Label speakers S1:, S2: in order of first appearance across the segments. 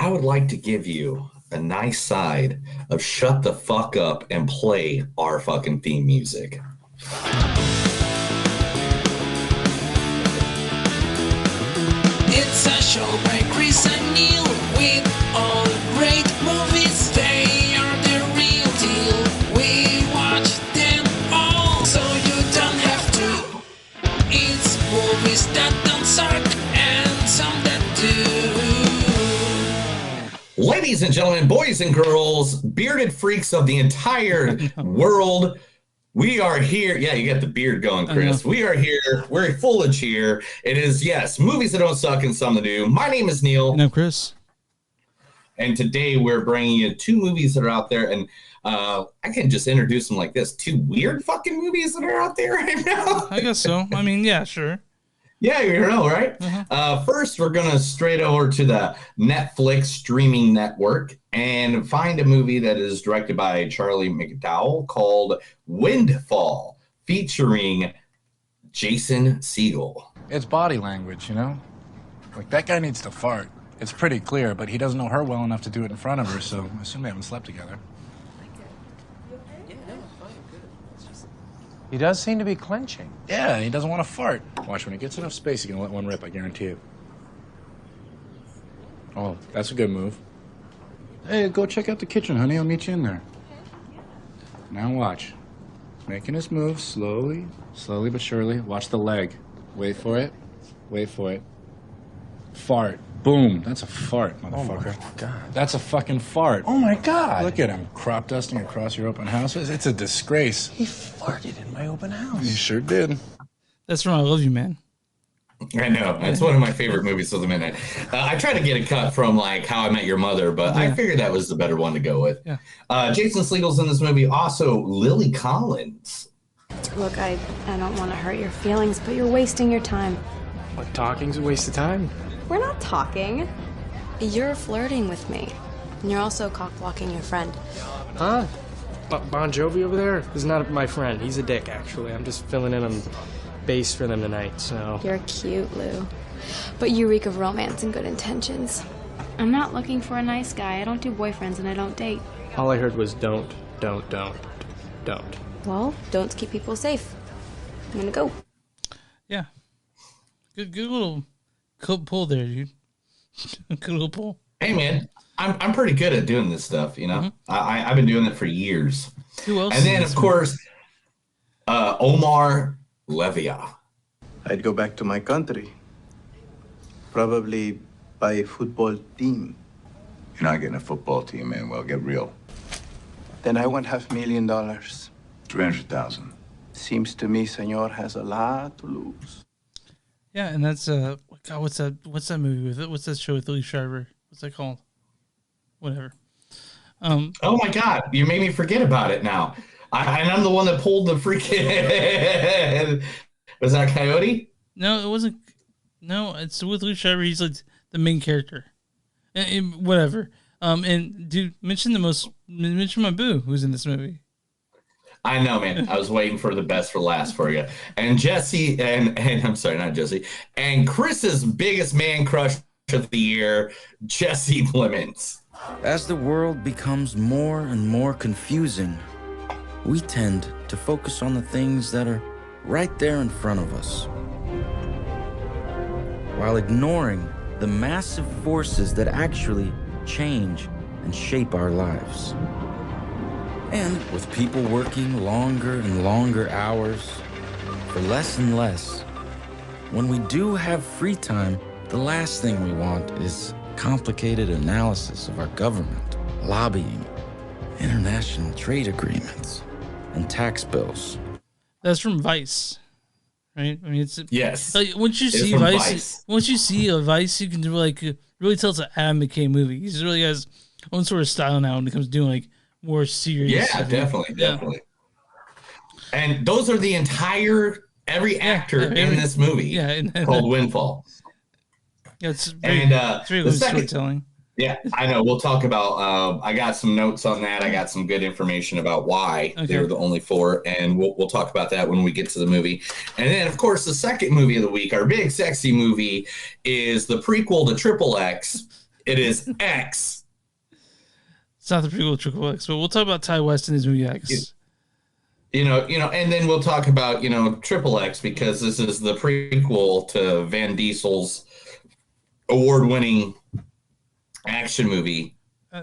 S1: I would like to give you a nice side of shut the fuck up and play our fucking theme music.
S2: It's a show by Chris and Neil with all great movies. They are the real deal. We watch them all, so you don't have to. It's movies that don't suck and some that do.
S1: Ladies and gentlemen, boys and girls, bearded freaks of the entire world, we are here. Yeah, you got the beard going, Chris. We are here. We're full of cheer. It is, yes, movies that don't suck and some that do. My name is Neil.
S3: And I'm Chris.
S1: And today we're bringing you two movies that are out there. And I can just introduce them like this. Two weird fucking movies that are out there right now.
S3: I guess so. I mean, yeah, sure.
S1: Yeah, you know, right? First, we're going to straight over to the Netflix streaming network and find a movie that is directed by Charlie McDowell called Windfall, featuring Jason Segel.
S4: It's body language, you know? Like, that guy needs to fart. It's pretty clear, but he doesn't know her well enough to do it in front of her, so I assume they haven't slept together.
S5: He does seem to be clenching.
S4: Yeah, he doesn't want to fart. Watch, when he gets enough space, he can let one rip, I guarantee it. Oh, that's a good move. Hey, go check out the kitchen, honey. I'll meet you in there. Now watch. He's making his move slowly but surely. Watch the leg. Wait for it. Wait for it. Fart. Boom. That's a fart, motherfucker.
S5: Oh my God.
S4: That's a fucking fart.
S5: Oh my God.
S4: Look at him, crop dusting across your open houses. It's a disgrace.
S5: He farted in my open house.
S4: He sure did.
S3: That's from I Love You, Man.
S1: I know. It's one of my favorite movies of the minute. I tried to get a cut from, like, How I Met Your Mother, but I figured that was the better one to go with.
S3: Yeah.
S1: Jason Segel's in this movie. Also, Lily Collins.
S6: Look, I don't want to hurt your feelings, but you're wasting your time.
S5: What, talking's a waste of time?
S6: We're not talking. You're flirting with me. And you're also cock-blocking your friend.
S5: Huh? Bon Jovi over there is not my friend. He's a dick, actually. I'm just filling in on bass for them tonight, so...
S6: You're cute, Lou. But you reek of romance and good intentions. I'm not looking for a nice guy. I don't do boyfriends and I don't date.
S5: All I heard was don't.
S6: Well, don'ts keep people safe. I'm gonna go.
S3: Yeah. Good little pull there, dude. Good little pull.
S1: Hey, man, I'm pretty good at doing this stuff, you know? I've been doing it for years.
S3: Who else?
S1: And then, of course, Omar Levia.
S7: I'd go back to my country. Probably buy a football team.
S8: You're not getting a football team, man. Well, get real.
S7: Then I want $500,000.
S8: 300,000.
S7: Seems to me Senor has a lot to lose.
S3: Yeah, and that's God, what's that movie with it? What's that show with Lee Schreiber? What's that called? Whatever.
S1: Oh my God, you made me forget about it now. And I'm the one that pulled the freaking. Was that Coyote?
S3: No, it wasn't. No, it's with Lee Schreiber. He's like the main character. And whatever. And dude, mention my boo who's in this movie.
S1: I know, man. I was waiting for the best for last for you. And Jesse, and I'm sorry, not Jesse, and Chris's biggest man crush of the year, Jesse Plemons.
S9: As the world becomes more and more confusing, we tend to focus on the things that are right there in front of us, while ignoring the massive forces that actually change and shape our lives. And with people working longer and longer hours for less and less, when we do have free time, the last thing we want is complicated analysis of our government, lobbying, international trade agreements, and tax bills.
S3: That's from Vice, right? I mean, it's
S1: yes.
S3: Like once you see Vice, once you see a Vice, you can do like really tell it's an Adam McKay movie. He's really has own sort of style now when it comes to doing like more serious.
S1: Yeah, definitely. And those are the every actor in this movie.
S3: Yeah,
S1: called Windfall.
S3: Yeah, it's very good storytelling.
S1: Yeah, I know. We'll talk about. I got some notes on that. I got some good information about why they were the only four, and we'll talk about that when we get to the movie. And then, of course, the second movie of the week, our big sexy movie, is the prequel to Triple X. It is X.
S3: It's not the prequel to Triple X, but we'll talk about Ty West in his movie X.
S1: And then we'll talk about, Triple X, because this is the prequel to Van Diesel's award-winning action movie.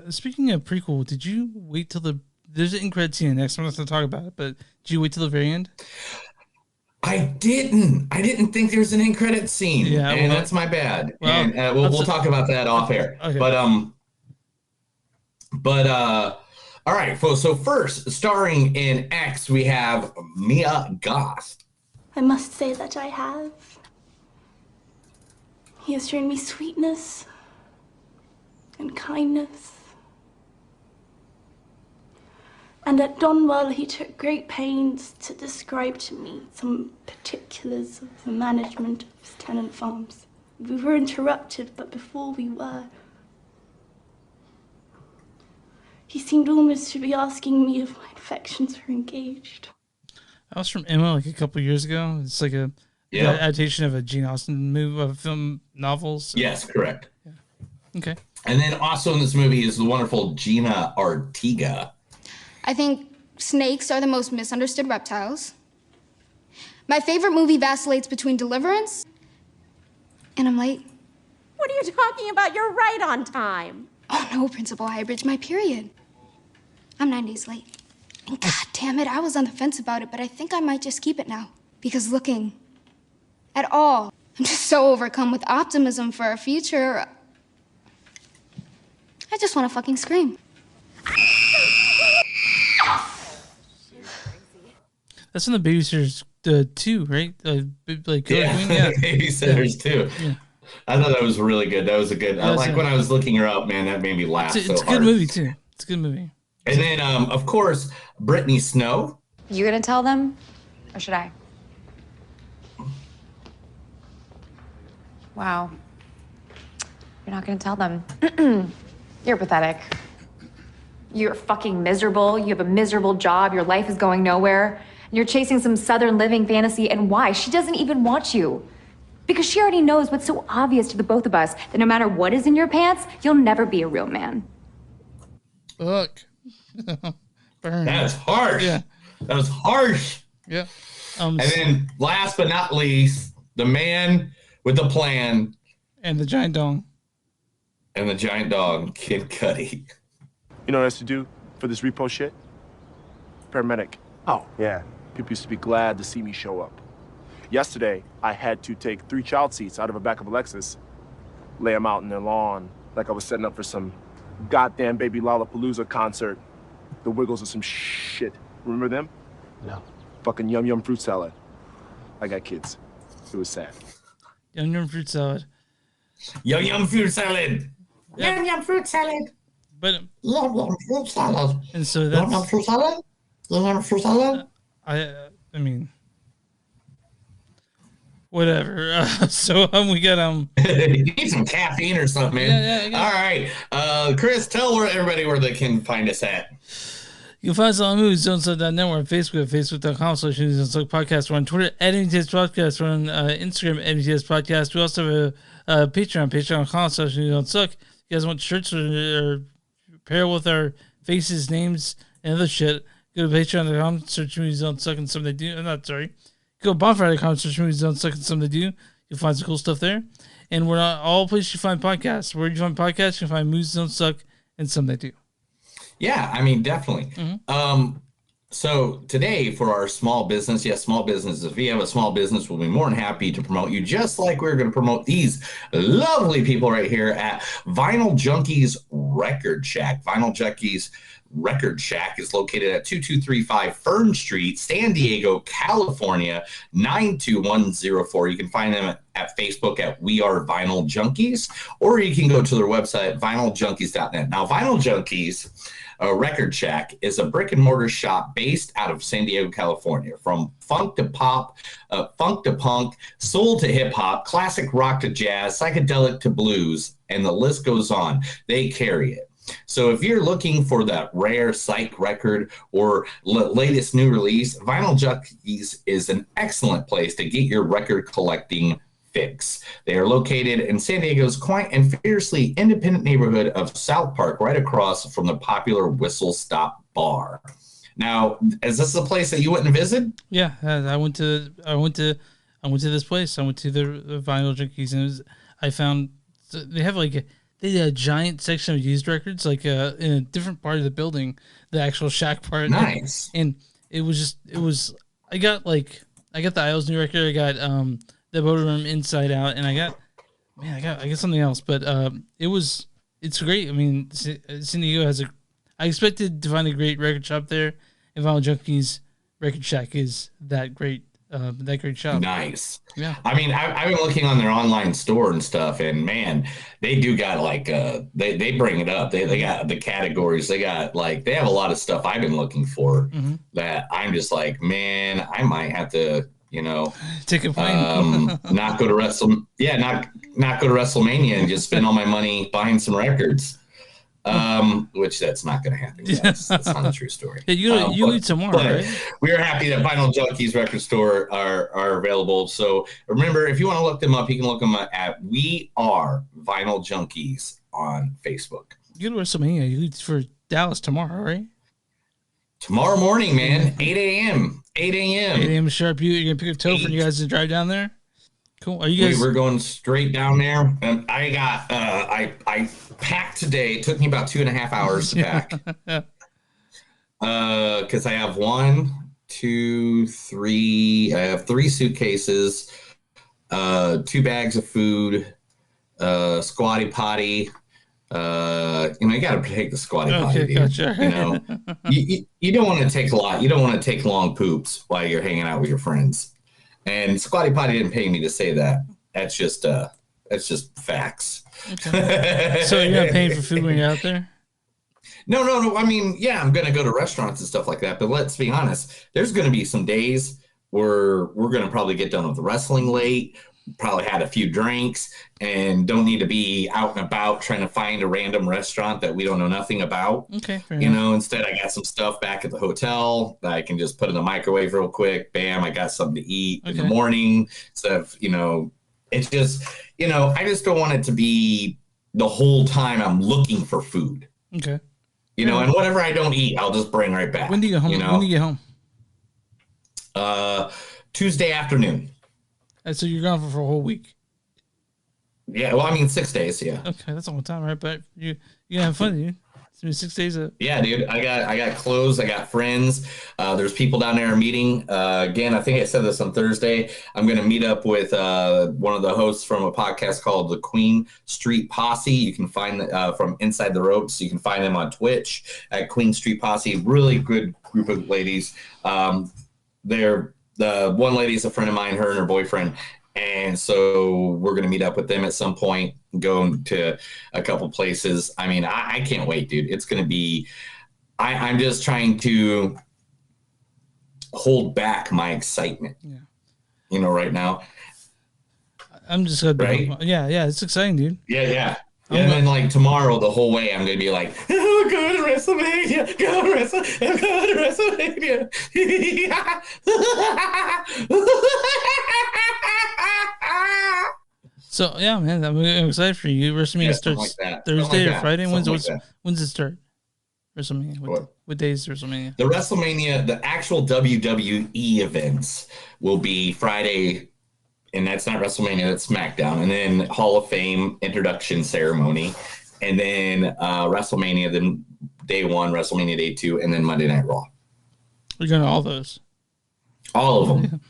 S3: Speaking of prequel, did you wait till there's an end credit scene in X? I'm not going to talk about it, but did you wait till the very end?
S1: I didn't think there was an end credit scene. Yeah, and that's my bad. Well, and we'll talk about that off air. Okay. But all right. So first, starring in X, we have Mia Goth.
S10: I must say that I have. He has shown me sweetness and kindness. And at Donwell, he took great pains to describe to me some particulars of the management of his tenant farms. We were interrupted, but before we were, he seemed almost to be asking me if my affections were engaged.
S3: That was from Emma like a couple years ago. It's like a adaptation of a Jane Austen movie, of film novels. So.
S1: Yes, correct.
S3: Yeah. Okay.
S1: And then also in this movie is the wonderful Gina Artiga.
S11: I think snakes are the most misunderstood reptiles. My favorite movie vacillates between Deliverance and I'm late.
S12: What are you talking about? You're right on time.
S11: Oh no, Principal Highbridge, my period. I'm 9 days late. And god damn it, I was on the fence about it, but I think I might just keep it now. Because looking at all, I'm just so overcome with optimism for our future. I just want to fucking scream.
S3: That's in the Babysitters 2, right?
S1: Babysitters 2. Yeah. I thought that was really good. That was a good. When I was looking her up, man, that made me laugh.
S3: It's a good movie too. It's a good movie.
S1: And then, of course, Brittany Snow.
S13: You gonna tell them, or should I? Wow. You're not gonna tell them. You're pathetic. You're fucking miserable. You have a miserable job. Your life is going nowhere. And you're chasing some Southern living fantasy. And why? She doesn't even want you. Because she already knows what's so obvious to the both of us, that no matter what is in your pants, you'll never be a real man.
S3: Look.
S1: That's harsh. Yeah. That was harsh.
S3: Yeah.
S1: And then last but not least, the man with the plan.
S3: And the giant dog.
S1: Kid Cudi.
S14: You know what I used to do for this repo shit? Paramedic.
S15: Oh, yeah.
S14: People used to be glad to see me show up. Yesterday, I had to take 3 child seats out of the back of a Lexus, lay them out in their lawn like I was setting up for some goddamn Baby Lollapalooza concert. The Wiggles or some shit. Remember them?
S15: No.
S14: Fucking Yum Yum fruit salad. I got kids. It was sad.
S3: Yum Yum fruit salad.
S1: Yum Yum fruit salad.
S3: Yep.
S15: Yum Yum fruit salad.
S3: But
S15: Yum Yum fruit salad.
S3: And so that's
S15: Yum Yum fruit salad. Yum Yum fruit salad.
S3: I mean, whatever. We got
S1: you need some caffeine or something, man.
S3: Yeah.
S1: All right, Chris, tell everybody where they can find us at.
S3: You can find us on movieszone.net. We're on Facebook at facebook.com/movieszone podcast. We're on Twitter at MTS Podcast. We're on Instagram at MTS Podcast. We also have a Patreon, patreon.com/movieszone. You guys want shirts or pair with our faces, names, and other shit, go to patreon.com, search Movies Don't Suck and Some They Do. Go to bonfire.com, search Movies Don't Suck and Some They Do. You'll find some cool stuff there. And we're on all places you find podcasts. Where you find podcasts, you can find Movies Don't Suck and Some They Do.
S1: Yeah, I mean, definitely. Mm-hmm. So today for our small business, small businesses, if you have a small business, we'll be more than happy to promote you, just like we're going to promote these lovely people right here at Vinyl Junkies Record Shack. Vinyl Junkies Record Shack is located at 2235 Fern Street, San Diego, California, 92104. You can find them at Facebook at We Are Vinyl Junkies, or you can go to their website, vinyljunkies.net. Now, Vinyl Junkies Record Shack is a brick and mortar shop based out of San Diego, California. From funk to pop, funk to punk, soul to hip hop, classic rock to jazz, psychedelic to blues, and the list goes on. They carry it. So if you're looking for that rare psych record or latest new release, Vinyl Junkies is an excellent place to get your record collecting Fix. They are located in San Diego's quaint and fiercely independent neighborhood of South Park, right across from the popular Whistle Stop Bar. Now, is this a place that you wouldn't visit?
S3: Yeah, I went to this place. I went to the Vinyl Junkies, and I found they have like a giant section of used records, like in a different part of the building, the actual shack part.
S1: Nice.
S3: And it was I got the Isles new record. I got the Motor Room Inside Out, and I got something else, but it's great. I mean, San Diego has I expected to find a great record shop there, and Vinyl Junkies Record Shack is that great shop.
S1: Nice.
S3: Yeah.
S1: I mean, I've been looking on their online store and stuff, and man, they do got like they bring it up. They got the categories. They got they have a lot of stuff I've been looking for that I'm just like, man, I might have to,
S3: take a plane.
S1: not go to not go to WrestleMania and just spend all my money buying some records. Which that's not going to happen. Guys. That's not a true story.
S3: Yeah, you eat tomorrow, right?
S1: We are happy that Vinyl Junkies Record Store are available. So remember, if you want to look them up, you can look them up at We Are Vinyl Junkies on Facebook.
S3: You go to WrestleMania. You eat for Dallas tomorrow, right?
S1: Tomorrow morning, man, 8 a.m. 8 a.m.
S3: 8 a.m. sharp. You're gonna pick up Topher and you guys to drive down there. Cool. Are you guys?
S1: We're going straight down there, and I got I packed today. It took me about 2.5 hours to pack. Because I have 1, 2, 3. I have 3 suitcases, 2 bags of food, squatty potty. You got to take the squatty potty. Dude.
S3: Gotcha.
S1: You don't want to take a lot. You don't want to take long poops while you're hanging out with your friends. And squatty potty didn't pay me to say that. That's just facts.
S3: Okay. So you're not paying for food when you're out there?
S1: No. I mean, yeah, I'm gonna go to restaurants and stuff like that. But let's be honest. There's gonna be some days where we're gonna probably get done with the wrestling late. Probably had a few drinks and don't need to be out and about trying to find a random restaurant that we don't know nothing about.
S3: Okay.
S1: Instead I got some stuff back at the hotel that I can just put in the microwave real quick. Bam, I got something to eat in the morning. So, it's just, I just don't want it to be the whole time I'm looking for food.
S3: Okay.
S1: And whatever I don't eat, I'll just bring right back.
S3: When do you get home? When do you get
S1: home? Tuesday afternoon.
S3: And so you're gone for a whole week.
S1: Yeah, well, I mean 6 days. Yeah.
S3: Okay, that's a long time, right? But you have fun, dude. It's been 6 days.
S1: Yeah, dude. I got clothes. I got friends. There's people down there meeting. Again, I think I said this on Thursday. I'm going to meet up with one of the hosts from a podcast called the Queen Street Posse. You can find from Inside the Ropes. You can find them on Twitch at Queen Street Posse. Really good group of ladies. The one lady is a friend of mine, her and her boyfriend. And so we're going to meet up with them at some point, go to a couple places. I mean, I can't wait, dude. It's going to be, I'm just trying to hold back my excitement, right now.
S3: I'm just going
S1: right?
S3: Yeah. It's exciting, dude.
S1: Yeah. And then tomorrow, the whole way, I'm going to be like, oh, go to WrestleMania. Go to WrestleMania.
S3: So, yeah, man, I'm excited for you. WrestleMania starts Thursday or Friday. When's it start? WrestleMania. What day is WrestleMania?
S1: The WrestleMania, the actual WWE events will be Friday. And that's not WrestleMania, that's SmackDown. And then Hall of Fame introduction ceremony. And then WrestleMania, then day 1, WrestleMania day 2, and then Monday Night Raw.
S3: You're going to all those?
S1: All of them.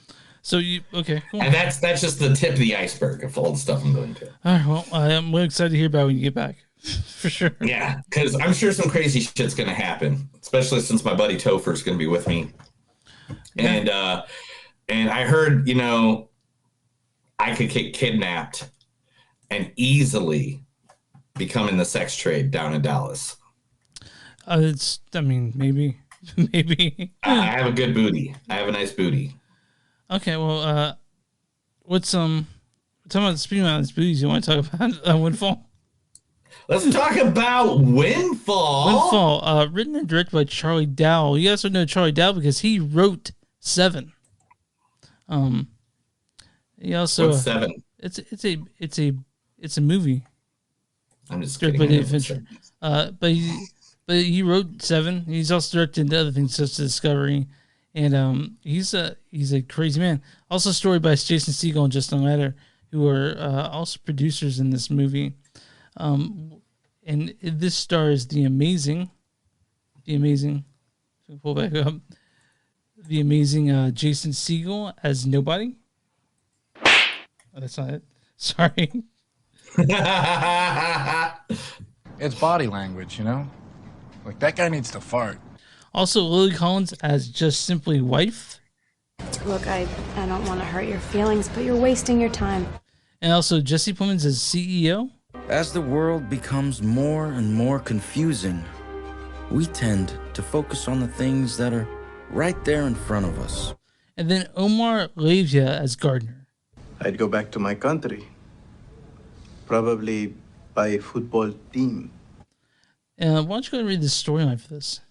S3: So okay, cool.
S1: And that's just the tip of the iceberg of all the stuff I'm going to.
S3: All right, well, I'm really excited to hear about it when you get back. For sure.
S1: Yeah, because I'm sure some crazy shit's going to happen, especially since my buddy Topher's going to be with me. Yeah. And I heard, I could get kidnapped and easily become in the sex trade down in Dallas.
S3: Maybe.
S1: I have a good booty. I have a nice booty.
S3: Okay, well, speaking about these booties, you want to talk about Windfall?
S1: Let's talk about Windfall.
S3: Windfall, written and directed by Charlie Dowell. You guys know Charlie Dowell because he wrote Seven. He also
S1: What's Seven?
S3: It's a movie.
S1: I'm just
S3: directed
S1: kidding.
S3: by David Fincher. But he wrote Seven. He's also directed other things such as Discovery, and he's a crazy man. Also, story by Jason Segel and Justin Latter, who are also producers in this movie. And this stars the amazing. Pull back up. The amazing Jason Segel as Nobody. Oh, that's not it. Sorry.
S4: It's body language, you know? Like, that guy needs to fart.
S3: Also, Lily Collins as just simply wife.
S6: Look, I don't want to hurt your feelings, but you're wasting your time.
S3: And also Jesse Plemons as CEO.
S9: As the world becomes more and more confusing, we tend to focus on the things that are right there in front of us.
S3: And then Omar Levia as Gardner.
S7: I'd go back to my country. Probably by a football team.
S3: Why don't you go and read the storyline for this?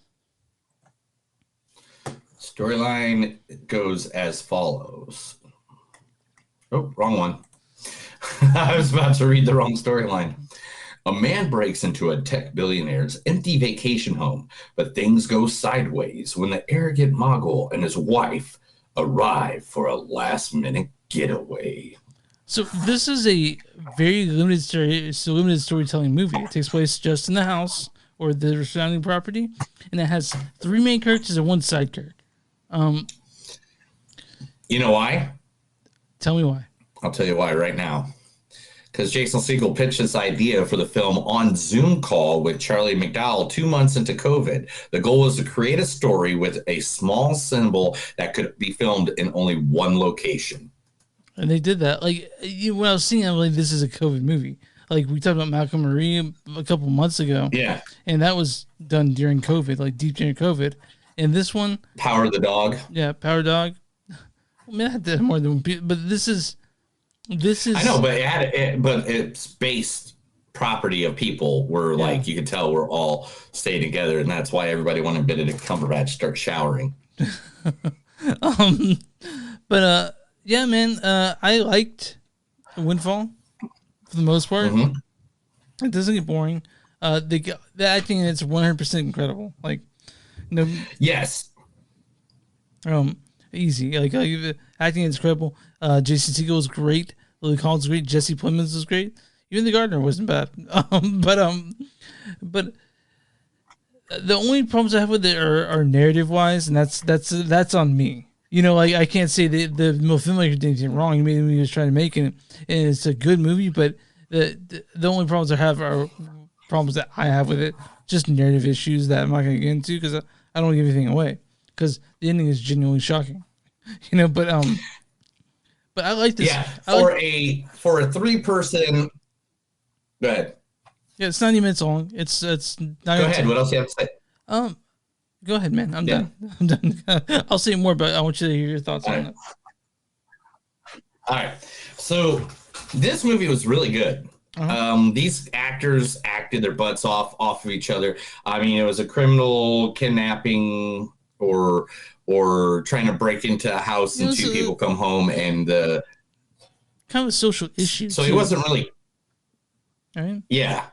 S1: Storyline goes as follows. Oh, wrong one. I was about to read the wrong storyline. A man breaks into a tech billionaire's empty vacation home, but things go sideways when the arrogant mogul and his wife arrive for a last-minute getaway.
S3: So this is a very limited storytelling movie. It takes place just in the house or the surrounding property, and it has 3 main characters and 1 side character.
S1: You know why?
S3: Tell me why.
S1: I'll tell you why right now. Because Jason Segel pitched this idea for the film on Zoom call with Charlie McDowell 2 months into COVID. The goal was to create a story with a small symbol that could be filmed in only 1 location.
S3: And they did that. Like, when I was seeing it, I'm like, this is a COVID movie. Like, we talked about Malcolm Marie a couple months ago.
S1: Yeah.
S3: And that was done during COVID, like deep during COVID. And this one...
S1: Power of the Dog.
S3: Yeah, Power Dog. I mean, I had that more than... But this is...
S1: I know, but it's based property of people where, like, you could tell we're all staying together, and that's why everybody wanted Benedict Cumberbatch to start showering.
S3: Yeah, man, I liked Windfall for the most part. Mm-hmm. It doesn't get boring. The acting in it's 100% incredible. Like, no,
S1: yes,
S3: easy. Like acting is incredible. Jason Segel was great. Lily Collins was great. Jesse Plemons was great. Even the gardener wasn't bad. But the only problems I have with it are narrative wise, and that's on me. You know, like I can't say the filmmaker did anything wrong. He made the movie he was trying to make, and it's a good movie. But the only problems I have are problems that I have with it, just narrative issues that I'm not going to get into because I don't want to give anything away. Because the ending is genuinely shocking, you know. But I like this.
S1: Yeah, for a 3-person. Go ahead.
S3: Yeah, it's 90 minutes long. It's not.
S1: Go ahead. What else do you have to say?
S3: Go ahead, man. I'm done. I'm done. I'll say more, but I want you to hear your thoughts on that.
S1: All right. So this movie was really good. These actors acted their butts off of each other. I mean, it was a criminal kidnapping or trying to break into a house and 2 people come home and
S3: kind of a social issue.
S1: So he wasn't really.
S3: All right.
S1: Yeah.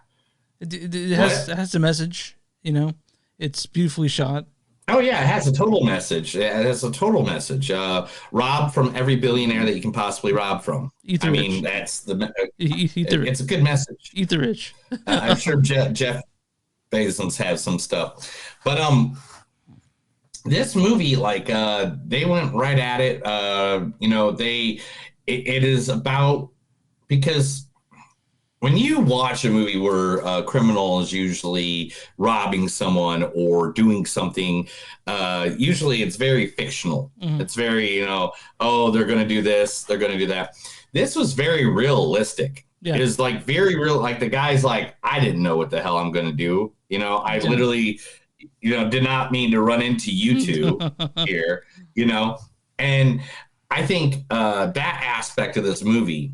S3: It has a message, you know. It's beautifully shot.
S1: Oh, yeah, it has a total message. It has a total message. Rob from every billionaire that you can possibly rob from.
S3: Eat the rich.
S1: That's the...
S3: Eat the rich.
S1: It's a good message.
S3: Eat the rich.
S1: I'm sure Jeff Bezos has some stuff. But this movie, like, they went right at it. You know, it is about... Because... When you watch a movie where a criminal is usually robbing someone or doing something, usually it's very fictional. Mm-hmm. It's very, you know, oh, they're going to do this, they're going to do that. This was very realistic. Yeah. It is like very real. Like the guy's like, I didn't know what the hell I'm going to do. You know, I literally, you know, did not mean to run into you two here, you know. And I think that aspect of this movie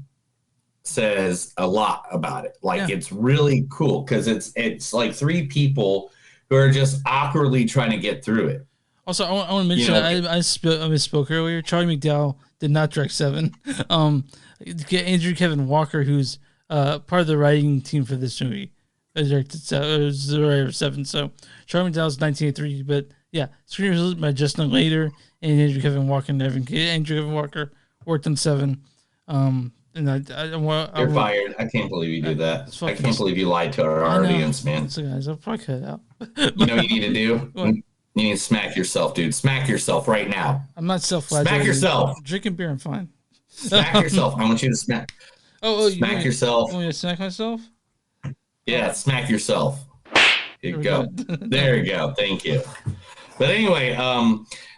S1: says a lot about it. Like it's really cool because it's like 3 people who are just awkwardly trying to get through it.
S3: Also, I want to mention, I misspoke earlier. Charlie McDowell did not direct Seven. Andrew Kevin Walker, who's part of the writing team for this movie, directed Seven. So Charlie McDowell's 1983, but yeah, screenwritten by Justin Later and Andrew Kevin Walker. Andrew Kevin Walker worked on Seven. And
S1: You're fired. I can't believe you did that. I can't believe you lied to our audience, man.
S3: So guys, I'll probably cut it out.
S1: You know what you need to do? You need to smack yourself, dude. Smack yourself right now.
S3: I'm not self-flagellating.
S1: Smack yourself.
S3: Drinking beer, I'm fine.
S1: Smack yourself. I want you to smack. Smack yourself.
S3: You want me to smack myself?
S1: Yeah, smack yourself. Here you go. There you go. Thank you. But anyway,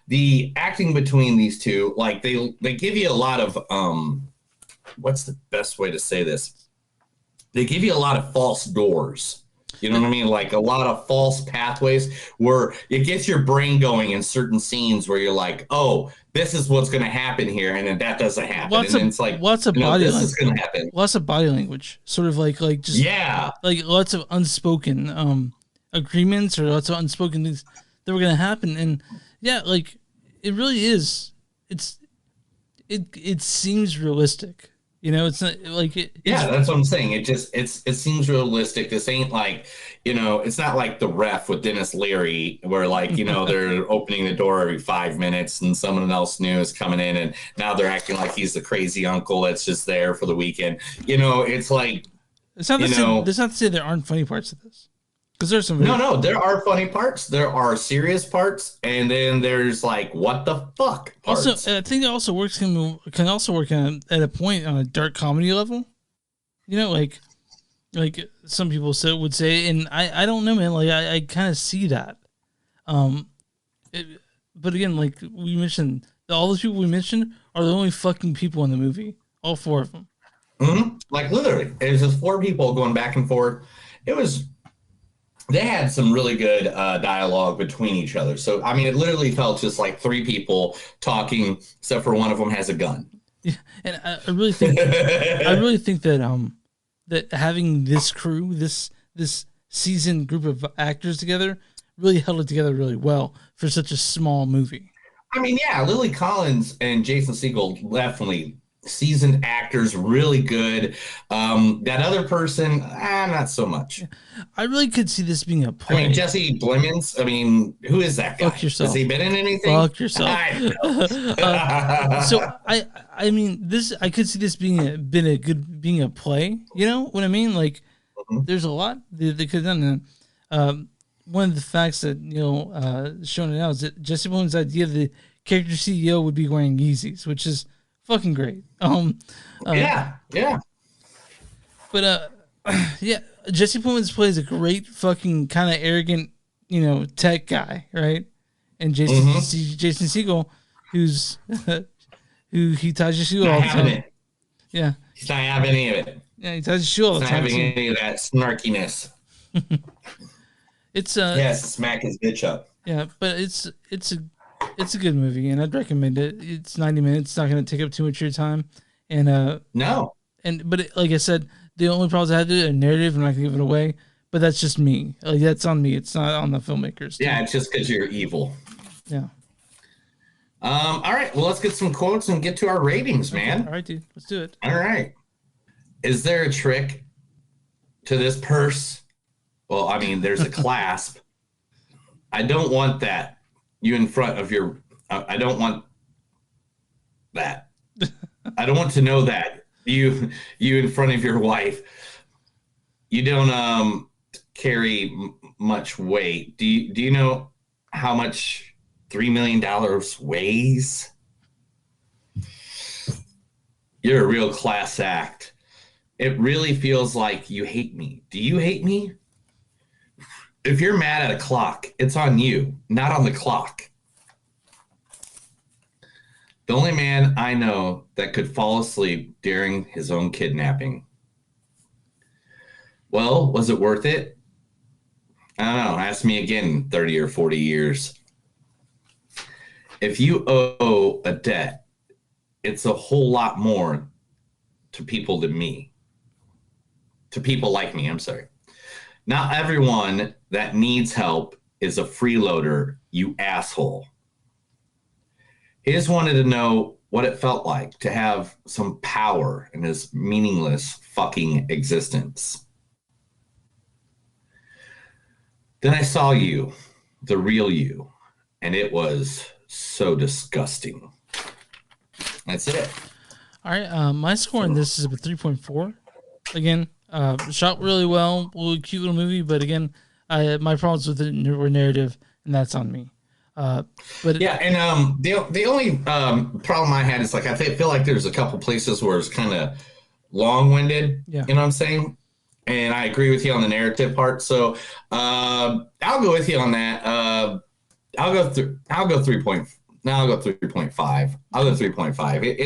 S1: the acting between these two, like they give you a lot of what's the best way to say this? They give you a lot of false doors. You know what I mean? Like a lot of false pathways where it gets your brain going in certain scenes where you're like, oh, this is what's going to happen here. And then that doesn't happen. It's like,
S3: lots of body
S1: this
S3: language.
S1: is going to happen.
S3: Lots of body language. Sort of like just, like lots of unspoken agreements or lots of unspoken things that were going to happen. And yeah, like it really is. It seems realistic. You know, it's not like it.
S1: Yeah, that's what I'm saying. It seems realistic. This ain't like, it's not like The Ref with Dennis Leary, where like, they're opening the door every 5 minutes and someone else new is coming in and now they're acting like he's the crazy uncle that's just there for the weekend. It's like,
S3: it's not to say there aren't funny parts of this. Because there's some
S1: no, there are funny parts, there are serious parts, and then there's like what the fuck parts.
S3: Also, I think it also works can also work at a point on a dark comedy level. Like some people would say, and I don't know, man. Like I kind of see that. But again, like we mentioned, all those people we mentioned are the only fucking people in the movie. All 4 of them.
S1: Mm-hmm. Like literally, it was just 4 people going back and forth. They had some really good dialogue between each other. So, I mean, it literally felt just like 3 people talking, except for one of them has a gun.
S3: Yeah, and I really think that that having this crew, this seasoned group of actors together, really held it together really well for such a small movie.
S1: I mean, yeah, Lily Collins and Jason Segel definitely seasoned actors, really good. That other person, not so much.
S3: I really could see this being a play.
S1: I mean, Jesse Plemons. I mean, who is that guy?
S3: Fuck yourself.
S1: Has he been in anything?
S3: Fuck yourself. So I mean, I could see this being a play. You know what I mean? Like, there's a lot they could have done. One of the facts that shown it out is that Jesse Plemons' idea of the character CEO would be wearing Yeezys, which is fucking great.
S1: Yeah.
S3: But yeah, Jesse Plemons plays a great fucking kind of arrogant, tech guy, right? And Jason Segel, who he ties his shoe all the time. Yeah,
S1: he's not having any of it.
S3: Yeah, he ties his shoe all the time.
S1: He's not having any of that snarkiness.
S3: It's
S1: smack his bitch up.
S3: Yeah, but it's a good movie, and I'd recommend it. It's 90 minutes. It's not going to take up too much of your time. And
S1: no.
S3: But like I said, the only problems I had to do a narrative. I'm not going to give it away, but that's just me. Like that's on me. It's not on the filmmakers.
S1: Yeah, it's just because you're evil.
S3: Yeah.
S1: All right. Well, let's get some quotes and get to our ratings, man.
S3: All right, dude. Let's do it.
S1: All right. Is there a trick to this purse? Well, I mean, there's a clasp. I don't want that. You in front of your. I don't want that. I don't want to know that you in front of your wife. You don't carry much weight. Do you know how much $3 million weighs? You're a real class act. It really feels like you hate me. Do you hate me? If you're mad at a clock, it's on you, not on the clock. The only man I know that could fall asleep during his own kidnapping. Well, was it worth it? I don't know. Ask me again in 30 or 40 years. If you owe a debt, it's a whole lot more to people than me. To people like me, I'm sorry. Not everyone that needs help is a freeloader, you asshole. He just wanted to know what it felt like to have some power in this meaningless fucking existence. Then I saw you, the real you, and it was so disgusting. That's it.
S3: All right, my score on this is a 3.4. Again, shot really well, really cute little movie, but again, my problems with it were narrative, and that's on me. But
S1: yeah, and the only problem I had is like I feel like there's a couple places where it's kind of long-winded.
S3: Yeah.
S1: You know what I'm saying? And I agree with you on the narrative part. So I'll go with you on that. I'll go 3.5. I'll go 3.5. I'll go 3.5.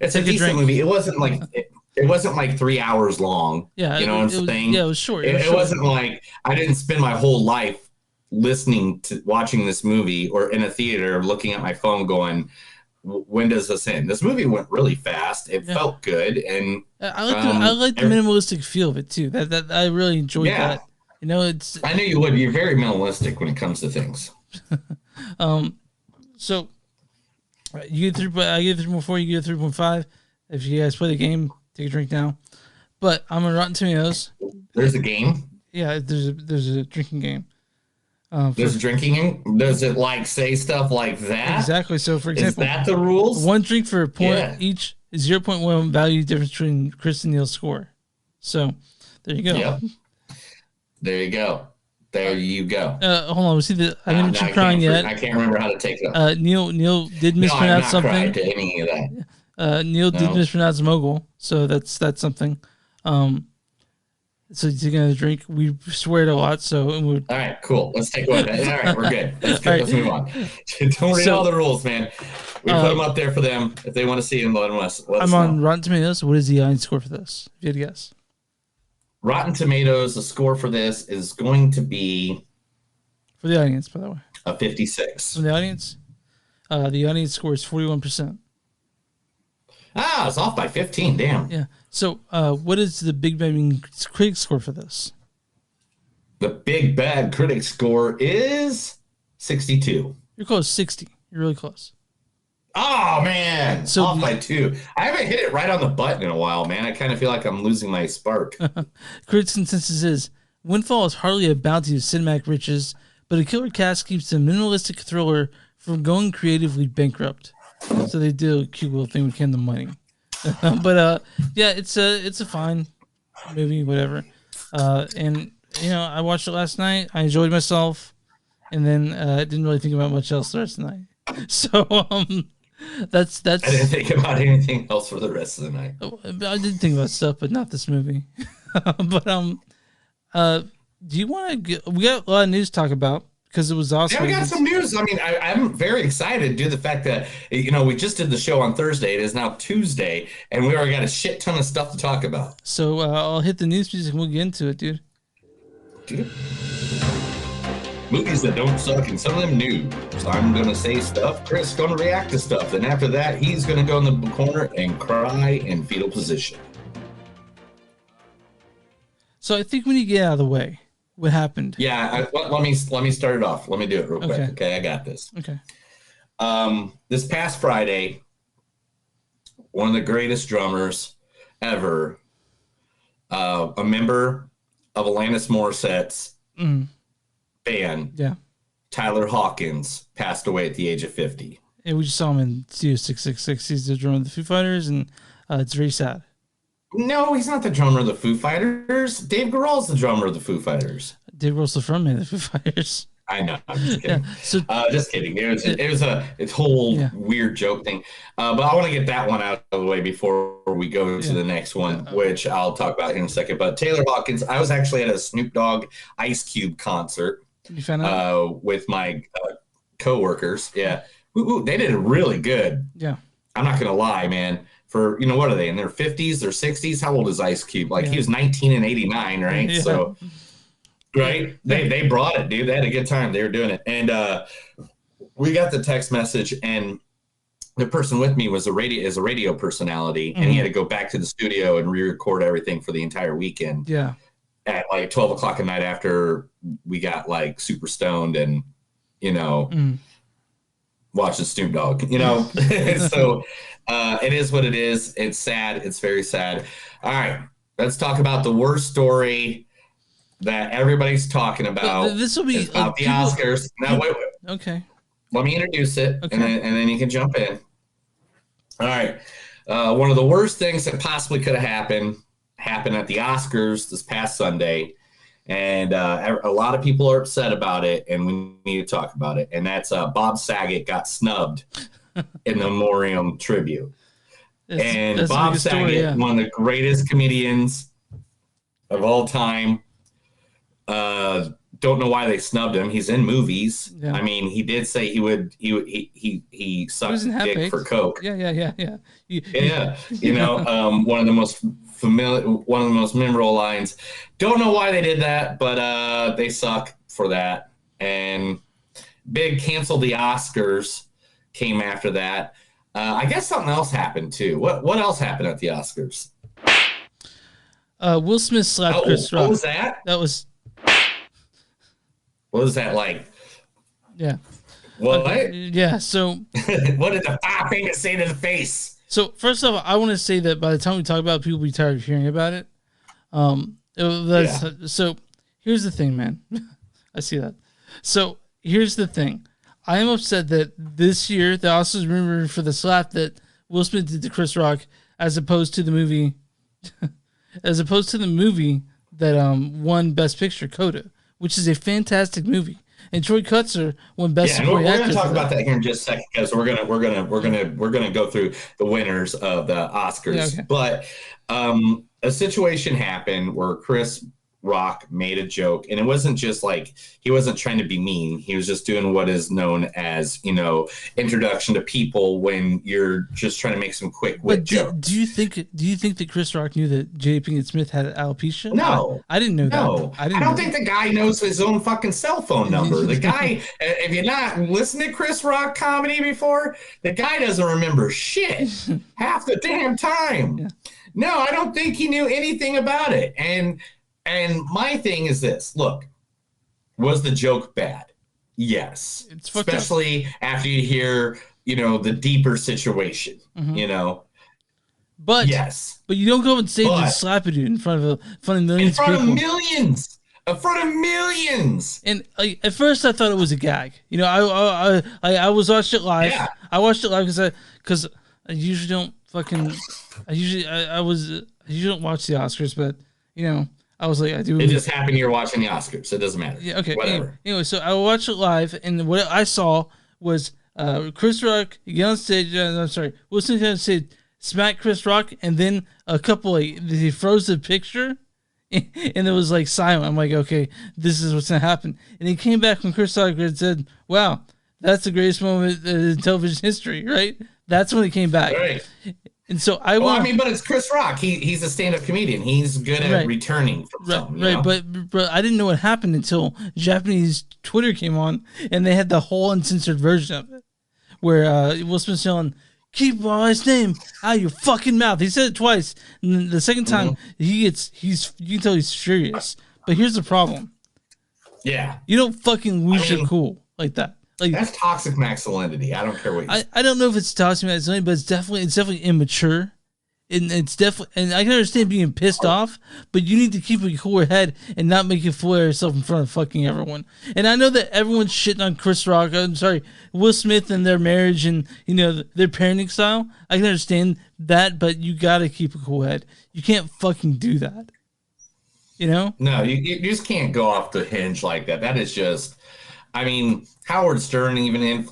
S1: It's a decent movie. It wasn't like it wasn't like 3 hours long.
S3: Yeah,
S1: you know what I'm saying?
S3: Yeah, it was short.
S1: It wasn't like I didn't spend my whole life watching this movie or in a theater looking at my phone going, when does this end? This movie went really fast. It felt good, and
S3: I like the minimalistic feel of it too. That I really enjoyed that. You know, it's.
S1: I knew you would. You're very minimalistic when it comes to things.
S3: So you get 3. I give 3.4. You get 3.5. If you guys play the game, take a drink now. But I'm on Rotten Tomatoes.
S1: There's a game.
S3: Yeah, there's a drinking game.
S1: There's a drinking game. Does it like say stuff like that?
S3: Exactly. So, for example,
S1: is that the rules?
S3: One drink for a point each is 0.1 value difference between Chris and Neil's score. So, there you go.
S1: Yep. There you go. There you go.
S3: Hold on. We see the. I haven't been crying yet.
S1: I can't remember how to take that.
S3: Neil did mispronounce something.
S1: No, I'm not crying to any of that.
S3: Neil did mispronounce mogul, so that's something. So he's taking another drink. We swear it a lot, so all
S1: right, cool. Let's take one. All right, we're good. Let's move on. Don't read all the rules, man. We put them up there for them if they want to see them. Let us
S3: I'm
S1: know.
S3: on Rotten Tomatoes. What is the audience score for this? If you had to guess.
S1: Rotten Tomatoes. The score for this is going to be
S3: for the audience, by the way.
S1: A 56.
S3: For the audience score is 41%.
S1: Ah, it's off by 15. Damn.
S3: Yeah. So, what is the Big Bad critic score for this?
S1: The Big Bad critic score is 62.
S3: You're close. 60. You're really close.
S1: Oh man,
S3: so
S1: off by 2. I haven't hit it right on the button in a while, man. I kind of feel like I'm losing my spark.
S3: Critics' consensus is Windfall is hardly a bounty of cinematic riches, but a killer cast keeps the minimalistic thriller from going creatively bankrupt. So they do a cute little thing with the money. But yeah, it's a fine movie, whatever. And you know, I watched it last night. I enjoyed myself, and then I didn't really think about much else the rest of the night. So that's. I
S1: didn't think about anything else for the rest of the night.
S3: I did think about stuff, but not this movie. But do you want to? We got a lot of news to talk about. Because it was awesome.
S1: Yeah, we got some news. I mean, I'm very excited due to the fact that, you know, we just did the show on Thursday. It is now Tuesday, and we already got a shit ton of stuff to talk about.
S3: So I'll hit the news music and we'll get into it, dude.
S1: Movies that don't suck and some of them new. So I'm going to say stuff. Chris is going to react to stuff. Then after that, he's going to go in the corner and cry in fetal position.
S3: So I think we need to get out of the way. What happened?
S1: Yeah, let me start it off. Let me do it real quick. Okay, I got this.
S3: Okay.
S1: This past Friday, one of the greatest drummers ever, a member of Alanis Morissette's band, Tyler Hawkins, passed away at the age of 50.
S3: And we just saw him in Studio 666. He's the drummer of the Foo Fighters, and it's very sad.
S1: No, he's not the drummer of the Foo Fighters. Dave Grohl's the drummer of the Foo Fighters.
S3: Dave Grohl's the frontman of the Foo Fighters.
S1: I know. I'm just kidding.
S3: Yeah, so,
S1: just kidding. It was a whole weird joke thing. But I want to get that one out of the way before we go to the next one, which I'll talk about in a second. But Taylor Hawkins, I was actually at a Snoop Dogg Ice Cube concert with my coworkers. Yeah. Ooh, they did it really good.
S3: Yeah.
S1: I'm not going to lie, man. For, you know, what are they, in their 50s, their 60s? How old is Ice Cube? Like, he was 19 in 89, right?
S3: Yeah.
S1: So, right? They brought it, dude. They had a good time. They were doing it. And we got the text message, and the person with me was a radio personality, and he had to go back to the studio and re-record everything for the entire weekend.
S3: Yeah.
S1: At, like, 12 o'clock at night after we got, like, super stoned and, you know... watching Snoop Dogg, you know? So it is what it is. It's sad. It's very sad. All right. Let's talk about the worst story that everybody's talking about.
S3: This will be
S1: it's about the Oscars. Now, wait.
S3: Okay.
S1: Let me introduce it, and then you can jump in. All right. One of the worst things that possibly could have happened at the Oscars this past Sunday. And a lot of people are upset about it, and we need to talk about it. And that's Bob Saget got snubbed in the Memoriam tribute. That's Bob Saget, one of the greatest comedians of all time. Don't know why they snubbed him. He's in movies. Yeah. I mean, he did say he sucked dick for coke.
S3: Yeah.
S1: Yeah. You know, one of the most memorable lines. Don't know why they did that, but they suck for that. And big cancel the Oscars came after that. I guess something else happened too. What else happened at the Oscars?
S3: Will Smith slapped Chris Rock.
S1: What was that? What was that like?
S3: Yeah.
S1: What?
S3: Yeah. So.
S1: What did the five fingers say to the face?
S3: So first off, I want to say that by the time we talk about it, people will be tired of hearing about it. So here's the thing, man. I see that. So here's the thing. I am upset that this year the Oscars remembered for the slap that Will Smith did to Chris Rock, as opposed to the movie, that won Best Picture, Coda, which is a fantastic movie. And Troy Kutzer won Best Supporting Actor.
S1: We're going to talk about that here in just a second, because we're gonna go through the winners of the Oscars. Yeah, okay. But a situation happened where Chris Rock made a joke, and it wasn't just like he wasn't trying to be mean. He was just doing what is known as, introduction to people when you're just trying to make some quick wit jokes.
S3: Do you think that Chris Rock knew that J. Pinkett Smith had alopecia?
S1: No,
S3: I didn't know that.
S1: I don't think the guy knows his own fucking cell phone number. The guy, if you're not listening to Chris Rock comedy before, the guy doesn't remember shit half the damn time. Yeah. No, I don't think he knew anything about it. And my thing is this. Look, was the joke bad? Yes. Especially after you hear, the deeper situation,
S3: But
S1: yes.
S3: But you don't go on stage and slap a dude in front of millions of people.
S1: In front of millions.
S3: And at first I thought it was a gag. I was watched it live. Yeah. I watched it live because I usually don't I usually don't watch the Oscars, but I was like, I do.
S1: It just happened you're watching the Oscars. It doesn't matter.
S3: Yeah, okay.
S1: Whatever.
S3: Anyway, so I watched it live, and what I saw was Chris Rock get on stage. Will Smith get on stage, smack Chris Rock, and then a couple he froze the picture, and it was like silent. I'm like, okay, this is what's gonna happen. And he came back when Chris Rock had said, "Wow, that's the greatest moment in television history." Right? That's when he came back.
S1: Right.
S3: And so
S1: but it's Chris Rock. He's a stand-up comedian. He's good at returning from something.
S3: Right, but I didn't know what happened until Japanese Twitter came on, and they had the whole uncensored version of it, where Will Smith's yelling, "Keep my name out of your fucking mouth." He said it twice, and the second time you can tell he's furious. But here's the problem.
S1: Yeah,
S3: you don't fucking lose your cool like that.
S1: That's toxic masculinity. I don't care what you
S3: I don't know if it's toxic masculinity, but it's definitely immature. And I can understand being pissed off, but you need to keep a cooler head and not make you fool yourself in front of fucking everyone. And I know that everyone's shitting on Chris Rock. Will Smith and their marriage and their parenting style. I can understand that, but you gotta keep a cool head. You can't fucking do that.
S1: No, you just can't go off the hinge like that. That is just. I mean, Howard Stern even even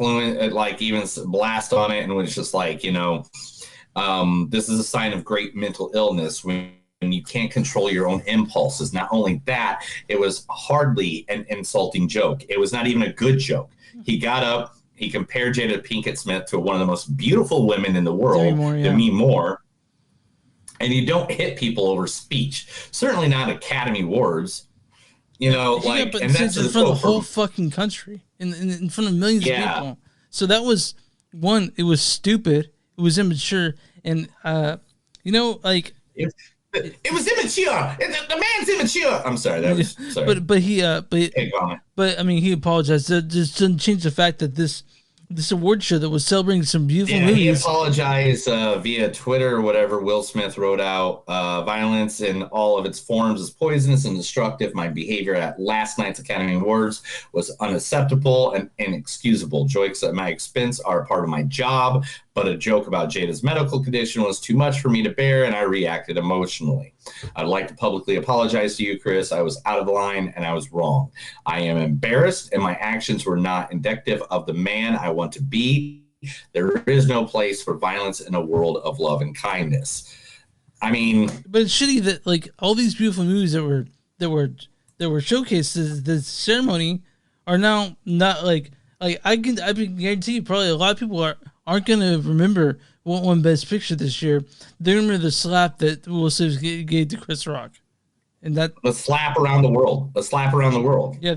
S1: blast on it, and was just like, this is a sign of great mental illness when you can't control your own impulses. Not only that, it was hardly an insulting joke. It was not even a good joke. He got up, he compared Jada Pinkett Smith to one of the most beautiful women in the world, Demi Moore, and you don't hit people over speech. Certainly not Academy Awards. And that's
S3: in front of the whole fucking country, in front of millions of people. So that was one. It was stupid. It was immature, and it
S1: was immature. The man's immature. I'm sorry. That was sorry.
S3: But he apologized. That just doesn't change the fact that this this award show that was celebrating some beautiful
S1: Yeah, he
S3: movies.
S1: apologized via Twitter or whatever. Will Smith wrote out violence in all of its forms is poisonous and destructive. My behavior at last night's Academy Awards was unacceptable and inexcusable. Jokes at my expense are a part of my job, but a joke about Jada's medical condition was too much for me to bear, and I reacted emotionally. I'd like to publicly apologize to you, Chris. I was out of line and I was wrong. I am embarrassed, and my actions were not indicative of the man I want to be. There is no place for violence in a world of love and kindness. I mean,
S3: but it's shitty that like all these beautiful movies that were showcased at this ceremony are now not like I can guarantee you probably a lot of people aren't gonna remember what won Best Picture this year. They remember the slap that Will Smith gave to Chris Rock, and that
S1: the slap around the world. The slap around the world.
S3: Yeah,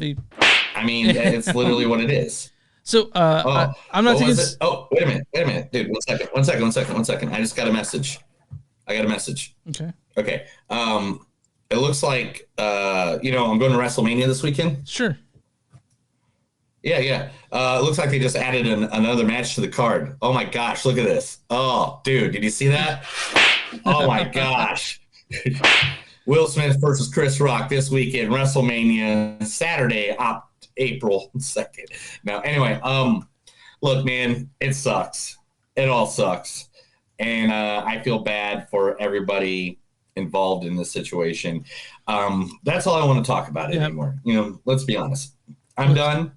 S1: I mean, it's literally what it is.
S3: So I'm not taking.
S1: Oh, wait a minute, dude. One second. I just got a message.
S3: Okay.
S1: Okay. It looks like I'm going to WrestleMania this weekend.
S3: Sure.
S1: Yeah. It looks like they just added another match to the card. Oh my gosh, look at this. Oh, dude, did you see that? Oh my gosh. Will Smith versus Chris Rock this weekend, WrestleMania, Saturday, April 2nd. Now, anyway, look, man, it sucks. It all sucks. And I feel bad for everybody involved in this situation. That's all I want to talk about it anymore. Let's be honest. I'm done.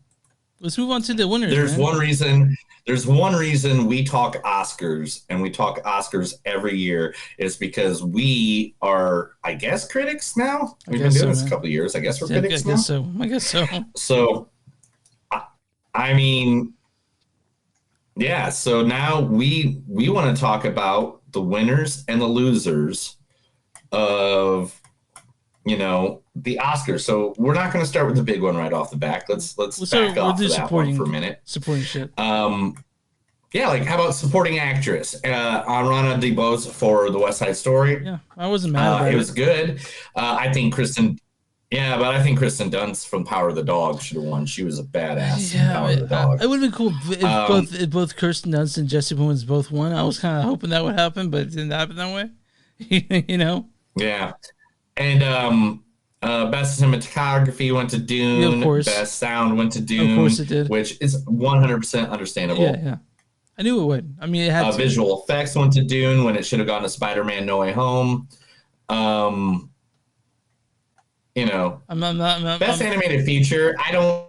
S3: Let's move on to the winners.
S1: There's one reason we talk Oscars, and we talk Oscars every year, is because we are, I guess, critics now. We've been doing this a couple of years. I guess we're critics now.
S3: I guess so.
S1: So, I mean, yeah. So now we want to talk about the winners and the losers of the Oscars. So we're not going to start with the big one right off the back. Let's back off of that one for a minute.
S3: Supporting shit.
S1: Yeah, like how about supporting actress? Ariana DeBose for The West Side Story.
S3: Yeah, I wasn't mad about it.
S1: It was good. I think Kristen Dunst from Power of the Dog should have won. She was a badass in Power of the Dog.
S3: It would have been cool if both Kirsten Dunst and Jesse Plemons both won. I was kind of hoping that would happen, but it didn't happen that way.
S1: Yeah. And best cinematography went to Dune.
S3: Yeah, of course.
S1: Best sound went to Dune.
S3: Of course it did.
S1: Which is 100% understandable.
S3: Yeah. I knew it would. I mean, it had to.
S1: Visual effects went to Dune when it should have gone to Spider-Man No Way Home.
S3: I'm
S1: best animated feature. I don't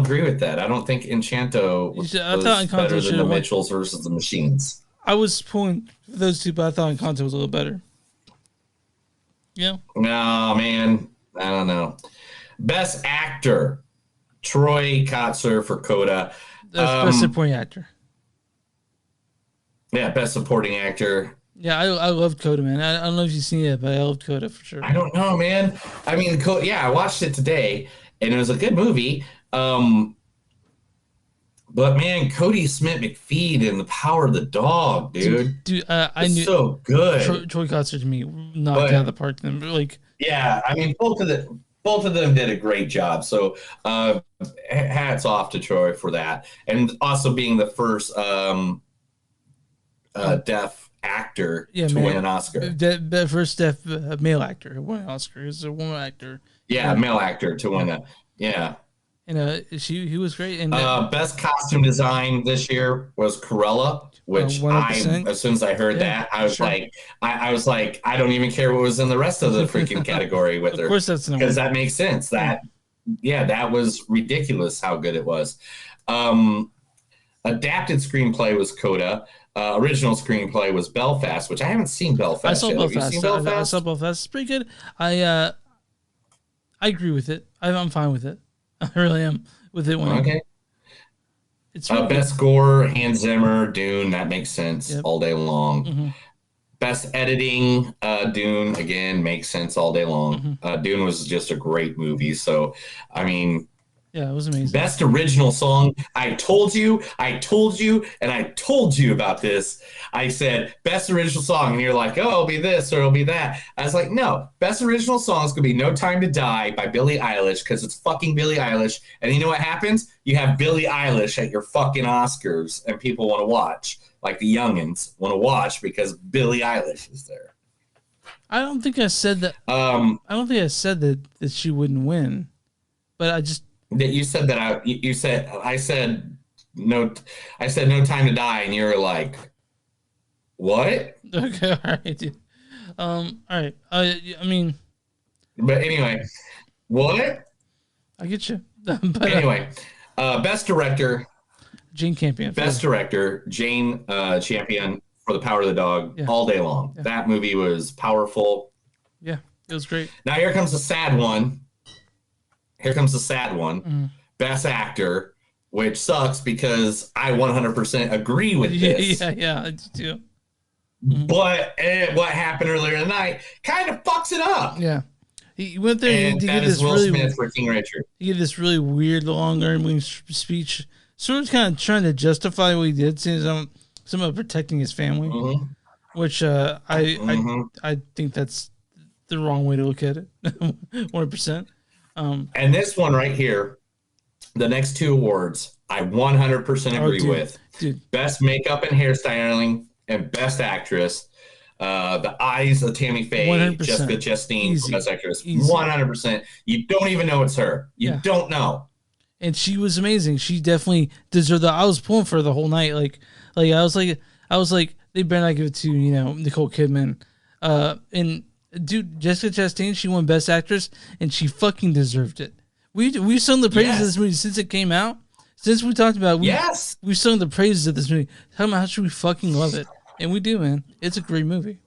S1: agree with that. I don't think Enchanto was better than the Mitchells versus the Machines.
S3: I was pulling for those two, but I thought Encanto was a little better. Yeah.
S1: No, man. I don't know. Best actor. Troy Kotsur for Coda.
S3: That's best supporting actor.
S1: Yeah, best supporting actor.
S3: Yeah, I loved Coda, man. I don't know if you've seen it, but I loved Coda for sure.
S1: I don't know, man. I mean, I watched it today, and it was a good movie. But man, Cody Smith-McPhee in The Power of the Dog, dude.
S3: Dude, I knew
S1: so good.
S3: Troy Kotsur to me knocked out of the park.
S1: Yeah, I mean, both of them did a great job. So hats off to Troy for that, and also being the first deaf actor to win an Oscar.
S3: The first deaf male actor who won an Oscar is a woman actor.
S1: Yeah, male actor to win that. Yeah.
S3: And he was great. And
S1: best costume design this year was Cruella, which as soon as I heard that, I was like, I was like, I don't even care what was in the rest of the freaking category with her.
S3: Of course, that's
S1: because that makes sense. That was ridiculous how good it was. Adapted screenplay was Coda. Original screenplay was Belfast, which I haven't seen Belfast.
S3: I saw
S1: yet.
S3: Belfast.
S1: Have you seen Belfast?
S3: I saw Belfast. It's pretty good. I agree with it. I'm fine with it. I really am with it.
S1: Okay.
S3: It's really
S1: best score, Hans Zimmer, Dune. That makes sense all day long.
S3: Mm-hmm.
S1: Best editing, Dune again makes sense all day long.
S3: Mm-hmm.
S1: Dune was just a great movie. So, I mean,
S3: Yeah, it was amazing.
S1: Best original song. I told you, and I told you about this. I said, best original song. And you're like, oh, it'll be this or it'll be that. I was like, no, best original song is going to be No Time to Die by Billie Eilish because it's fucking Billie Eilish. And you know what happens? You have Billie Eilish at your fucking Oscars and people want to watch. Like the youngins want to watch because Billie Eilish is there.
S3: I don't think I said that. I don't think I said that she wouldn't win, but I just.
S1: That you said that I said no time to die and you're like, what?
S3: Okay, all right, dude. All right. I mean,
S1: but anyway, what?
S3: I get you.
S1: But anyway, best director,
S3: Jane Campion.
S1: Best director, Jane Champion for The Power of the Dog, all day long. Yeah. That movie was powerful.
S3: Yeah, it was great.
S1: Now here comes the sad one. Best actor, which sucks because I 100% agree with this.
S3: Yeah, I do too.
S1: But what happened earlier in the night kind of fucks it up.
S3: Yeah. He went there
S1: and that is Will Smith for King Richard.
S3: He gave this really weird, long, rambling speech, sort of kind of trying to justify what he did, saying some of protecting his family, which I think that's the wrong way to look at it, 100%.
S1: And this one right here, the next two awards, I 100% agree with.
S3: Dude.
S1: Best makeup and hairstyling and best actress. The eyes of Tammy Faye,
S3: 100%.
S1: Jessica Chastain,
S3: Easy.
S1: best actress.
S3: Easy.
S1: 100%. You don't even know it's her. You don't know.
S3: And she was amazing. She definitely deserved that. I was pulling for her the whole night. Like I was like, they better not give it to Nicole Kidman. And dude, Jessica Chastain, she won Best Actress, and she fucking deserved it. We've sung the praises of this movie since it came out. Since we talked about it, we've sung the praises of this movie. Talking about how should we fucking love it, and we do, man. It's a great movie.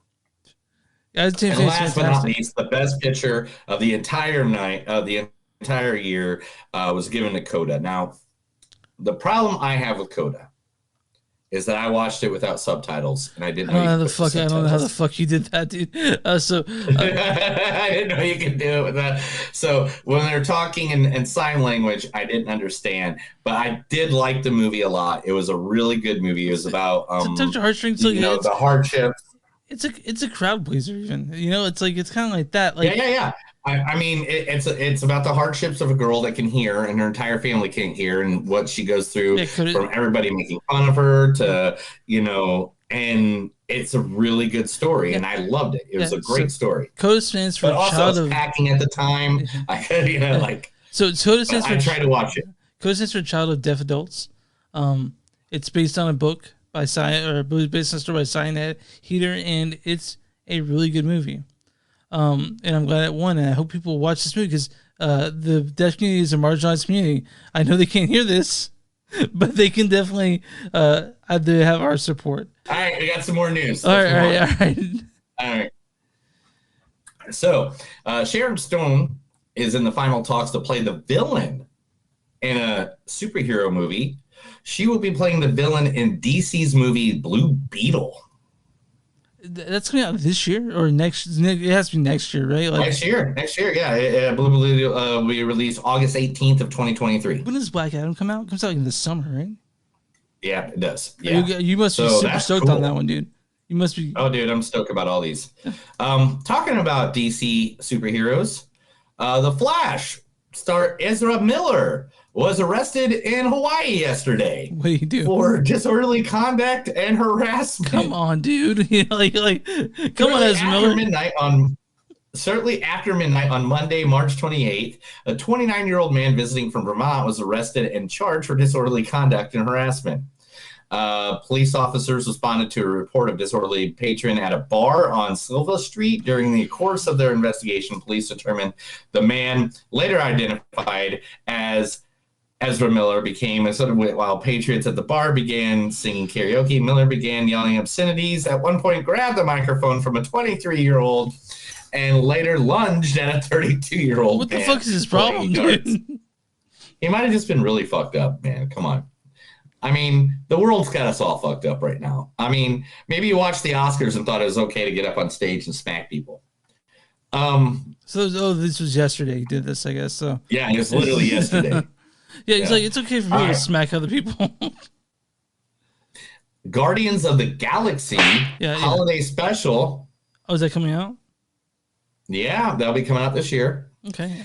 S1: And last but not least, the best picture of the entire night of the entire year was given to Coda. Now, the problem I have with Coda is that I watched it without subtitles, and I didn't know.
S3: I don't know how the fuck you did that, dude.
S1: I didn't know you could do it with that. So when they're talking in sign language, I didn't understand, but I did like the movie a lot. It was a really good movie. It was about
S3: touch of heartstrings,
S1: the hardships.
S3: It's a crowd pleaser, even. It's kind of like that. Like
S1: yeah. I mean, it's about the hardships of a girl that can hear and her entire family can't hear, and what she goes through from everybody making fun of her to, and it's a really good story, and I loved it. It was a great story.
S3: CODA stands for
S1: but also
S3: Child
S1: I was
S3: of
S1: packing at the time.
S3: So CODA stands for.
S1: I tried to watch it.
S3: CODA stands for Child of Deaf Adults. It's based on a book by based on a story by Cyanide Heater, and it's a really good movie. And I'm glad it won, and I hope people watch this movie because the deaf community is a marginalized community. I know they can't hear this, but they can definitely they have our support.
S1: All right, we got some more news.
S3: All right.
S1: So, Sharon Stone is in the final talks to play the villain in a superhero movie. She will be playing the villain in DC's movie Blue Beetle.
S3: That's coming out this year or next? It has to be next year, right?
S1: Next year, yeah. Blue Beetle will be released August 18th of 2023.
S3: When does Black Adam come out? It comes out in the summer, right?
S1: Yeah, it does. Yeah.
S3: You must be super stoked on that one, dude. You must be.
S1: Oh, dude, I'm stoked about all these. Talking about DC superheroes, The Flash star Ezra Miller was arrested in Hawaii yesterday.
S3: What do you do?
S1: For disorderly conduct and harassment.
S3: Come on, dude. Come on, Ezra Miller.
S1: Certainly after midnight on Monday, March 28th, a 29-year-old man visiting from Vermont was arrested and charged for disorderly conduct and harassment. Police officers responded to a report of disorderly patron at a bar on Silva Street. During the course of their investigation, police determined the man, later identified as Ezra Miller, became a sort of while patriots at the bar began singing karaoke. Miller began yelling obscenities. At one point, grabbed the microphone from a 23-year-old and later lunged at a 32-year-old.
S3: What the fuck is his problem, dude?
S1: He might have just been really fucked up, man. Come on. I mean, the world's got us all fucked up right now. I mean, maybe you watched the Oscars and thought it was okay to get up on stage and smack people.
S3: So this was yesterday he did this, I guess. So
S1: yeah, it was literally yesterday.
S3: Yeah, he's like, it's okay for me to
S1: All right.
S3: smack other people.
S1: Guardians of the Galaxy holiday special.
S3: Oh, is that coming out?
S1: Yeah, that'll be coming out this year.
S3: Okay.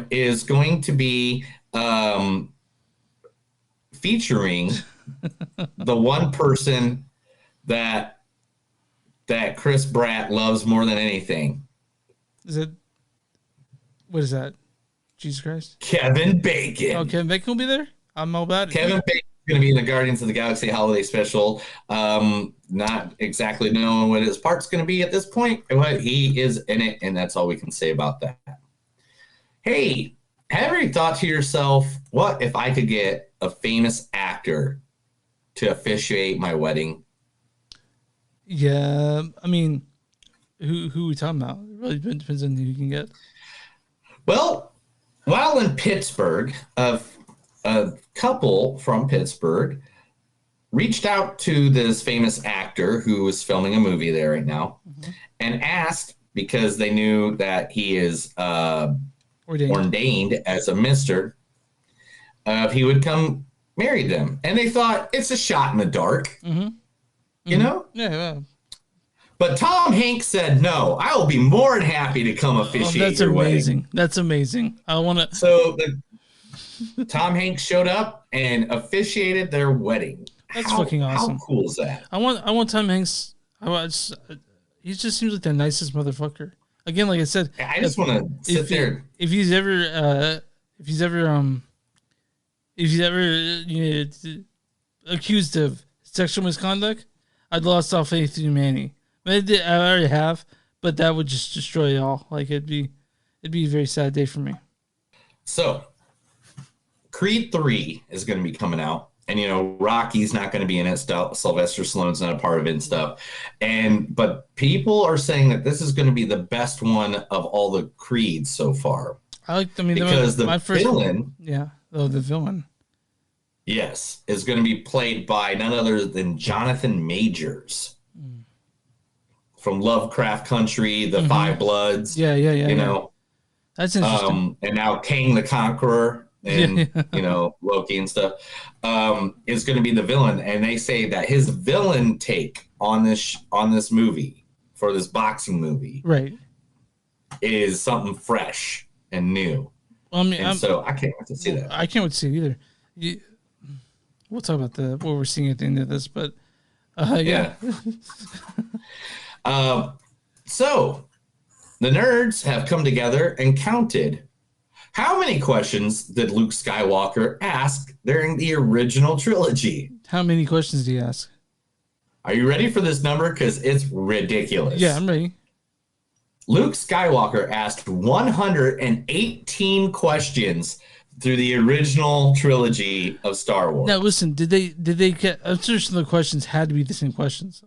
S1: Is going to be featuring the one person that Chris Pratt loves more than anything.
S3: What is that? Jesus Christ.
S1: Kevin Bacon.
S3: Oh, Kevin Bacon will be there? I'm all about it.
S1: Kevin Bacon is going to be in the Guardians of the Galaxy holiday special. Not exactly knowing what his part's going to be at this point, but he is in it, and that's all we can say about that. Hey, have you thought to yourself, what if I could get a famous actor to officiate my wedding?
S3: Yeah, I mean, who are we talking about? It really depends on who you can get.
S1: Well, while in Pittsburgh, a couple from Pittsburgh reached out to this famous actor who is filming a movie there right now and asked, because they knew that he is ordained as a mister, if he would come marry them. And they thought, it's a shot in the dark. You know?
S3: Yeah.
S1: But Tom Hanks said, no, I will be more than happy to come officiate
S3: that's
S1: your
S3: amazing.
S1: wedding.
S3: That's amazing. I want to.
S1: So Tom Hanks showed up and officiated their wedding.
S3: That's fucking awesome.
S1: How cool is that?
S3: I want Tom Hanks. He just seems like the nicest motherfucker. Again, like I said,
S1: I just want to sit there.
S3: If he's ever accused of sexual misconduct, I'd lost all faith in humanity. I already have, but that would just destroy it all. Like it'd be a very sad day for me.
S1: So, Creed 3 is going to be coming out, and Rocky's not going to be in it. Sylvester Stallone's not a part of it and stuff. But people are saying that this is going to be the best one of all the Creeds so far.
S3: Because
S1: the villain,
S3: the villain,
S1: yes, is going to be played by none other than Jonathan Majors from Lovecraft Country, The Five Bloods.
S3: Yeah. That's interesting.
S1: And now Kang the Conqueror and Loki and stuff is going to be the villain. And they say that his villain take on this movie, for this boxing movie,
S3: right,
S1: is something fresh and new. So I can't wait to see that.
S3: I can't wait to see it either. We'll talk about what we're seeing at the end of this, but yeah.
S1: So the nerds have come together and counted how many questions did Luke Skywalker ask during the original trilogy.
S3: How many questions did he ask?
S1: Are you ready for this number? Because it's ridiculous.
S3: Yeah, I'm ready.
S1: Luke Skywalker asked 118 questions through the original trilogy of Star Wars.
S3: Now, listen, did they get? I'm sure some of the questions had to be the same questions.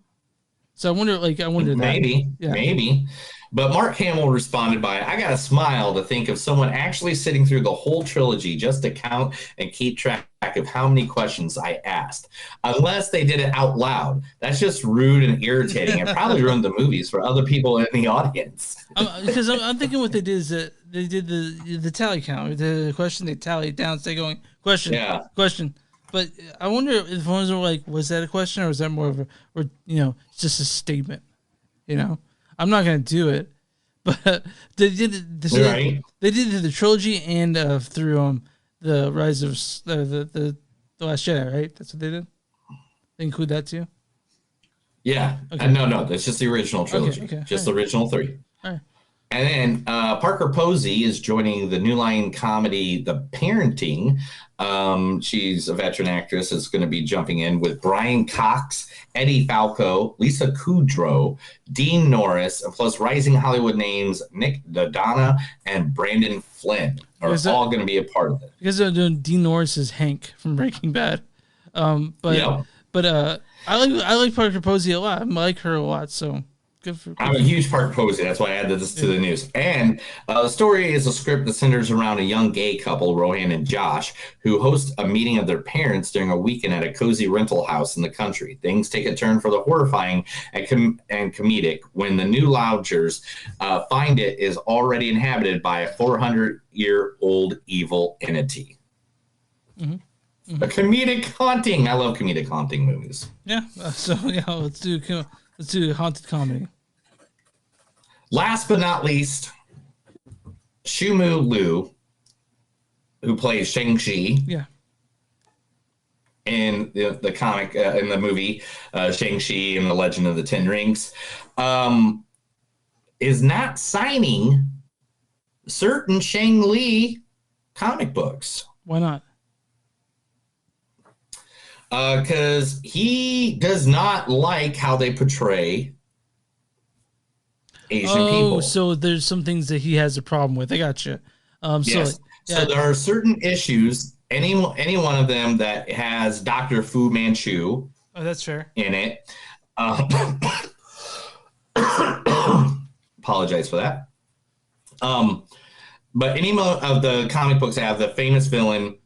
S3: So I wonder that.
S1: Maybe. But Mark Hamill responded by, I got a smile to think of someone actually sitting through the whole trilogy just to count and keep track of how many questions I asked. Unless they did it out loud. That's just rude and irritating. It probably ruined the movies for other people in the audience.
S3: Because I'm thinking what they did is that they did the tally count. The question they tallied down, so they going, question. But I wonder if ones were like, was that a question or was that more of just a statement? I'm not gonna do it, but they did it.
S1: Right.
S3: They did it the trilogy and through the Rise of the Last Jedi, right? That's what they did. They include that too.
S1: Yeah.
S3: Okay.
S1: No, that's just the original trilogy.
S3: Okay.
S1: Just the original 3.
S3: All right.
S1: And then Parker Posey is joining the New Line comedy, The Parenting. She's a veteran actress, is going to be jumping in with Brian Cox, Eddie Falco, Lisa Kudrow, Dean Norris, and plus rising Hollywood names Nick Dodonna and Brandon Flynn are all going to be a part of it.
S3: Because they're doing Dean Norris as Hank from Breaking Bad. I like Parker Posey a lot. I like her a lot, so...
S1: I'm a huge Parker Posey. That's why I added this to the news. And the story is a script that centers around a young gay couple, Rohan and Josh, who host a meeting of their parents during a weekend at a cozy rental house in the country. Things take a turn for the horrifying and comedic when the new lodgers find it is already inhabited by a 400-year-old evil entity. A comedic haunting. I love comedic haunting movies.
S3: Yeah. Let's do haunted comedy.
S1: Last but not least, Shumu Liu, who plays Shang-Chi.
S3: Yeah.
S1: In the comic, in the movie, Shang-Chi and the Legend of the Ten Rings, is not signing certain Shang-Li comic books.
S3: Why not?
S1: Because he does not like how they portray Asian people.
S3: Oh, so there's some things that he has a problem with. I got you.
S1: Yes. So there are certain issues. Any one of them that has Dr. Fu Manchu.
S3: Oh, that's fair.
S1: In it. Apologize for that. But any of the comic books that have the famous villain,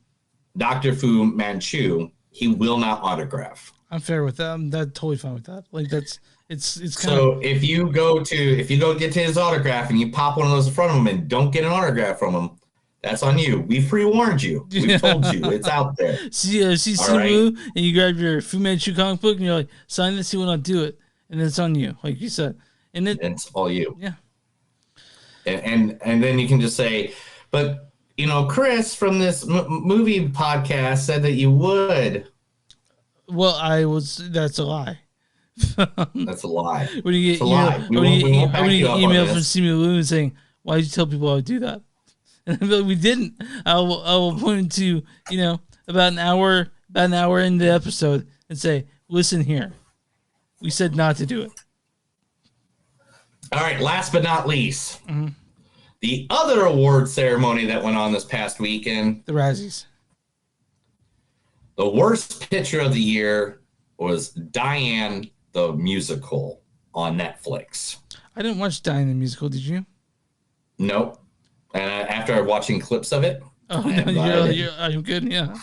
S1: Dr. Fu Manchu, he will not autograph.
S3: I'm fair with that. I'm totally fine with that. Like it's kind
S1: so
S3: of.
S1: if you go get to his autograph and you pop one of those in front of him and don't get an autograph from him, that's on you. We pre-warned you. We told you it's out there.
S3: See Subaru, right? And you grab your Fu Manchu comic book and you're like, sign this, he will not do it, and it's on you, like you said, and
S1: it's all you.
S3: Yeah.
S1: And then you can just say, but Chris from this movie podcast said that you would.
S3: Well, that's a lie.
S1: That's a lie.
S3: When you get email from Simu Lu saying, why did you tell people I would do that? And we didn't. I will point to, about an hour in the episode and say, listen here. We said not to do it.
S1: All right, last but not least, the other award ceremony that went on this past weekend.
S3: The Razzies.
S1: The worst picture of the year was Diane the Musical on Netflix.
S3: I didn't watch Diane the Musical, did you?
S1: Nope. And after watching clips of it.
S3: Oh, no, I'm good, yeah.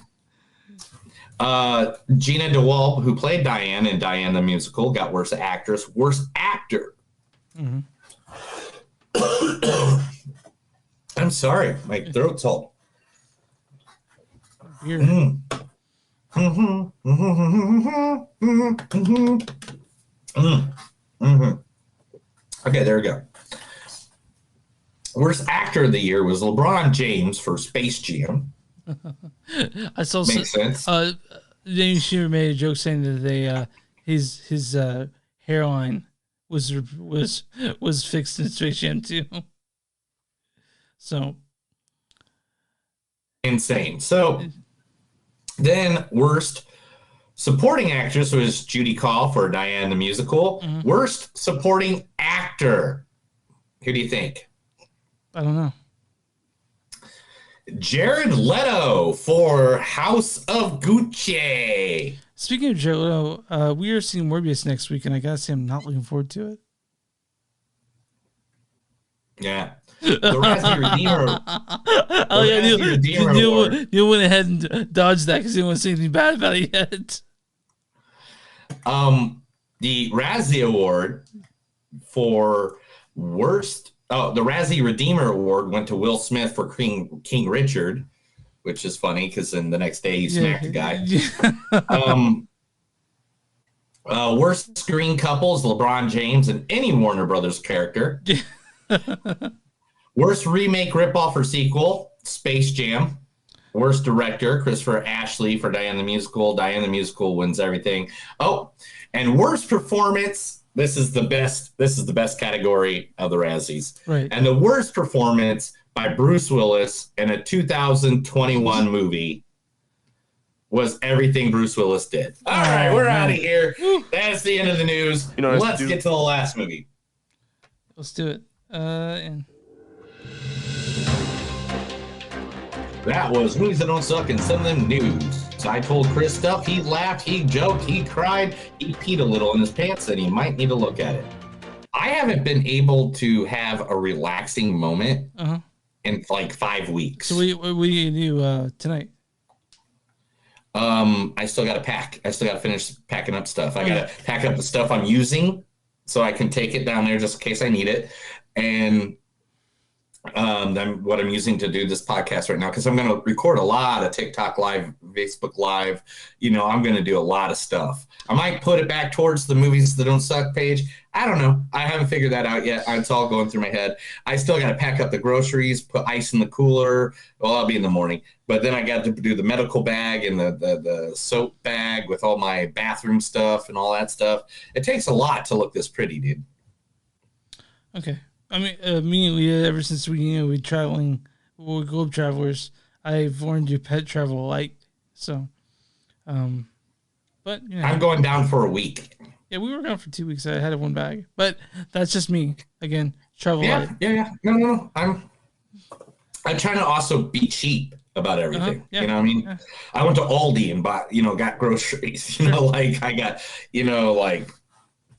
S1: Gina DeWalt, who played Diane in Diane the Musical, got worst actress, worst actor.
S3: Mm-hmm.
S1: I'm sorry, my throat's all
S3: weird.
S1: Okay, there we go. Worst actor of the year was LeBron James for Space Jam.
S3: I saw
S1: Makes sense.
S3: Jamie Shooter made a joke saying that his hairline was fixed in Space Jam too. So
S1: insane. So then worst supporting actress was Judy Kaul for Diane the Musical.
S3: Mm-hmm.
S1: Worst supporting actor. Who do you think?
S3: I don't know.
S1: Jared Leto for House of Gucci.
S3: Speaking of Jared Leto, we are seeing Morbius next week, and I gotta say I'm not looking forward to it.
S1: Yeah. The Razzie Redeemer.
S3: Neil went ahead and dodged that because he didn't want to say anything bad about it yet.
S1: The Razzie Award for worst. Oh, the Razzie Redeemer Award went to Will Smith for King Richard, which is funny because then the next day he smacked a guy. Worst screen couples, LeBron James and any Warner Brothers character. Worst remake, ripoff, or sequel, Space Jam. Worst director, Christopher Ashley for Diane the Musical. Diane the Musical wins everything. Oh, and worst performance. This is the best category of the Razzies.
S3: Right.
S1: And the worst performance by Bruce Willis in a 2021 movie was everything Bruce Willis did. All right, we're out of here. That's the end of the news. Let's get to the last movie.
S3: Let's do it. And
S1: that was Movies That Don't Suck and Some of Them News. So I told Chris stuff. He laughed, he joked, he cried, he peed a little in his pants, and he might need to look at it. I haven't been able to have a relaxing moment in like 5 weeks.
S3: So what do you do tonight?
S1: I still got to pack. I still got to finish packing up stuff. I got to pack up the stuff I'm using so I can take it down there just in case I need it. And What I'm using to do this podcast right now, because I'm going to record a lot of TikTok live, Facebook live. I'm going to do a lot of stuff. I might put it back towards the movies that don't suck page. I don't know. I haven't figured that out yet. It's all going through my head. I still got to pack up the groceries, put ice in the cooler. Well, I'll be in the morning. But then I got to do the medical bag and the soap bag with all my bathroom stuff and all that stuff. It takes a lot to look this pretty, dude.
S3: Okay. I mean, immediately, ever since we're globe travelers, I've learned to pet travel light. So, but
S1: I'm going down for a week.
S3: Yeah, we were gone for 2 weeks. I had one bag, but that's just me. Again, travel light.
S1: Yeah. No. I'm trying to also be cheap about everything.
S3: Yeah.
S1: You know what I mean?
S3: Yeah.
S1: I went to Aldi and bought, got groceries. I got,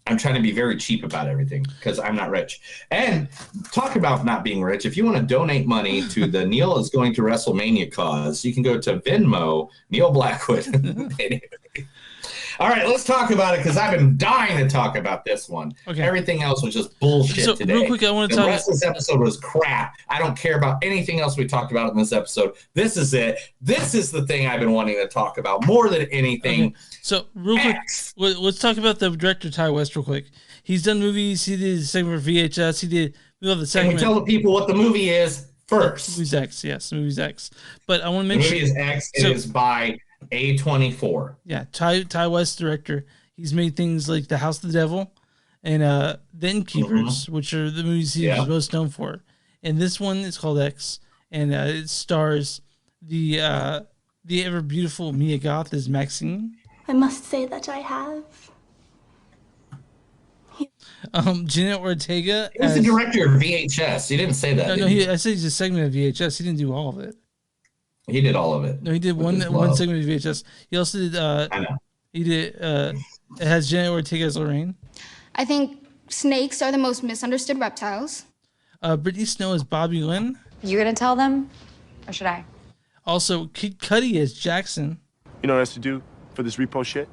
S1: I'm trying to be very cheap about everything because I'm not rich. And talk about not being rich. If you want to donate money to the Neil is going to WrestleMania cause, you can go to Venmo, Neil Blackwood. All right, let's talk about it because I've been dying to talk about this one.
S3: Okay.
S1: Everything else was just bullshit today.
S3: Real quick, I want to talk.
S1: The rest of this episode was crap. I don't care about anything else we talked about in this episode. This is it. This is the thing I've been wanting to talk about more than anything.
S3: Okay. So, real quick, let's talk about the director, Ty West, real quick. He's done movies. He did a segment for VHS. We love the segment.
S1: Can we tell the people what the movie is first?
S3: Movie's X, yes. Movie's X. But I want to mention...
S1: The movie is X. It is by A24.
S3: Yeah, Ty West, director. He's made things like The House of the Devil and The Innkeepers, which are the movies he's most known for. And this one is called X, and it stars the ever beautiful Mia Goth as Maxine.
S10: I must say that I have.
S3: Jenna Ortega.
S1: He's the director of VHS. You didn't say that.
S3: No, I said he's a segment of VHS. He didn't do all of it.
S1: He did all of it.
S3: No, he did one segment of VHS. He also did. I know. He did. It has Jenna Ortega as Lorraine.
S11: I think snakes are the most misunderstood reptiles.
S3: Brittany Snow as Bobby Lynn.
S13: You gonna tell them, or should I?
S3: Also, Kid Cudi as Jackson.
S14: You know what I used to do for this repo shit?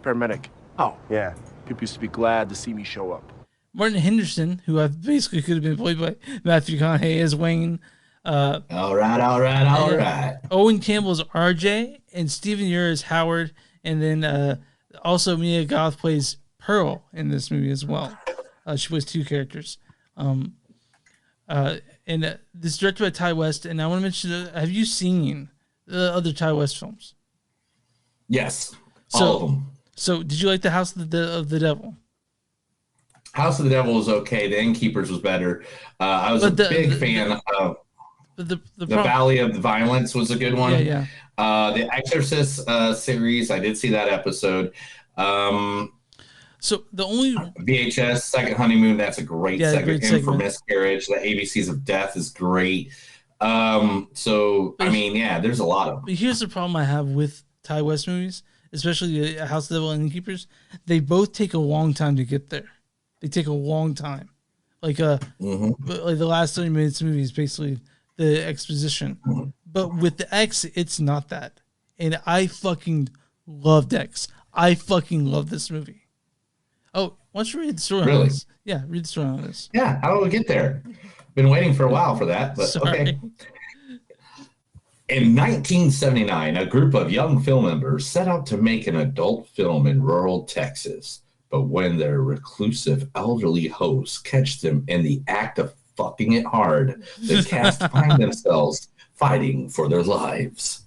S14: Paramedic.
S7: Oh.
S14: Yeah. People used to be glad to see me show up.
S3: Martin Henderson, who I basically could have been played by Matthew McConaughey as Wayne.
S1: All right.
S3: Owen Campbell as RJ, and Stephen Ure as Howard, and then also Mia Goth plays Pearl in this movie as well. She plays two characters. And this is directed by Ty West, and I want to mention, have you seen the other Ty West films?
S1: Yes, all of them.
S3: So, did you like The House of the Devil?
S1: House of the Devil was okay. The Innkeepers was better. I was big fan of the Valley of the Violence was a good one.
S3: Yeah.
S1: The Exorcist series, I did see that episode.
S3: So the only
S1: VHS Second Honeymoon, that's a great segment.
S3: Great segment.
S1: For Miscarriage, the ABCs of Death is great. There's a lot of them.
S3: But here's the problem I have with Ty West movies, especially House of the Devil and Innkeepers. They both take a long time to get there. They take a long time. Like like the last 30 minutes of the movie is basically the exposition. But with the X, it's not that. And I fucking loved X. I fucking love this movie. Oh, why don't you read the story on this? Yeah, read the story on this.
S1: Yeah, how do we get there? Been waiting for a while for that, but okay. In 1979, a group of young film members set out to make an adult film in rural Texas. But when their reclusive elderly hosts catch them in the act of fucking it hard, the cast find themselves fighting for their lives.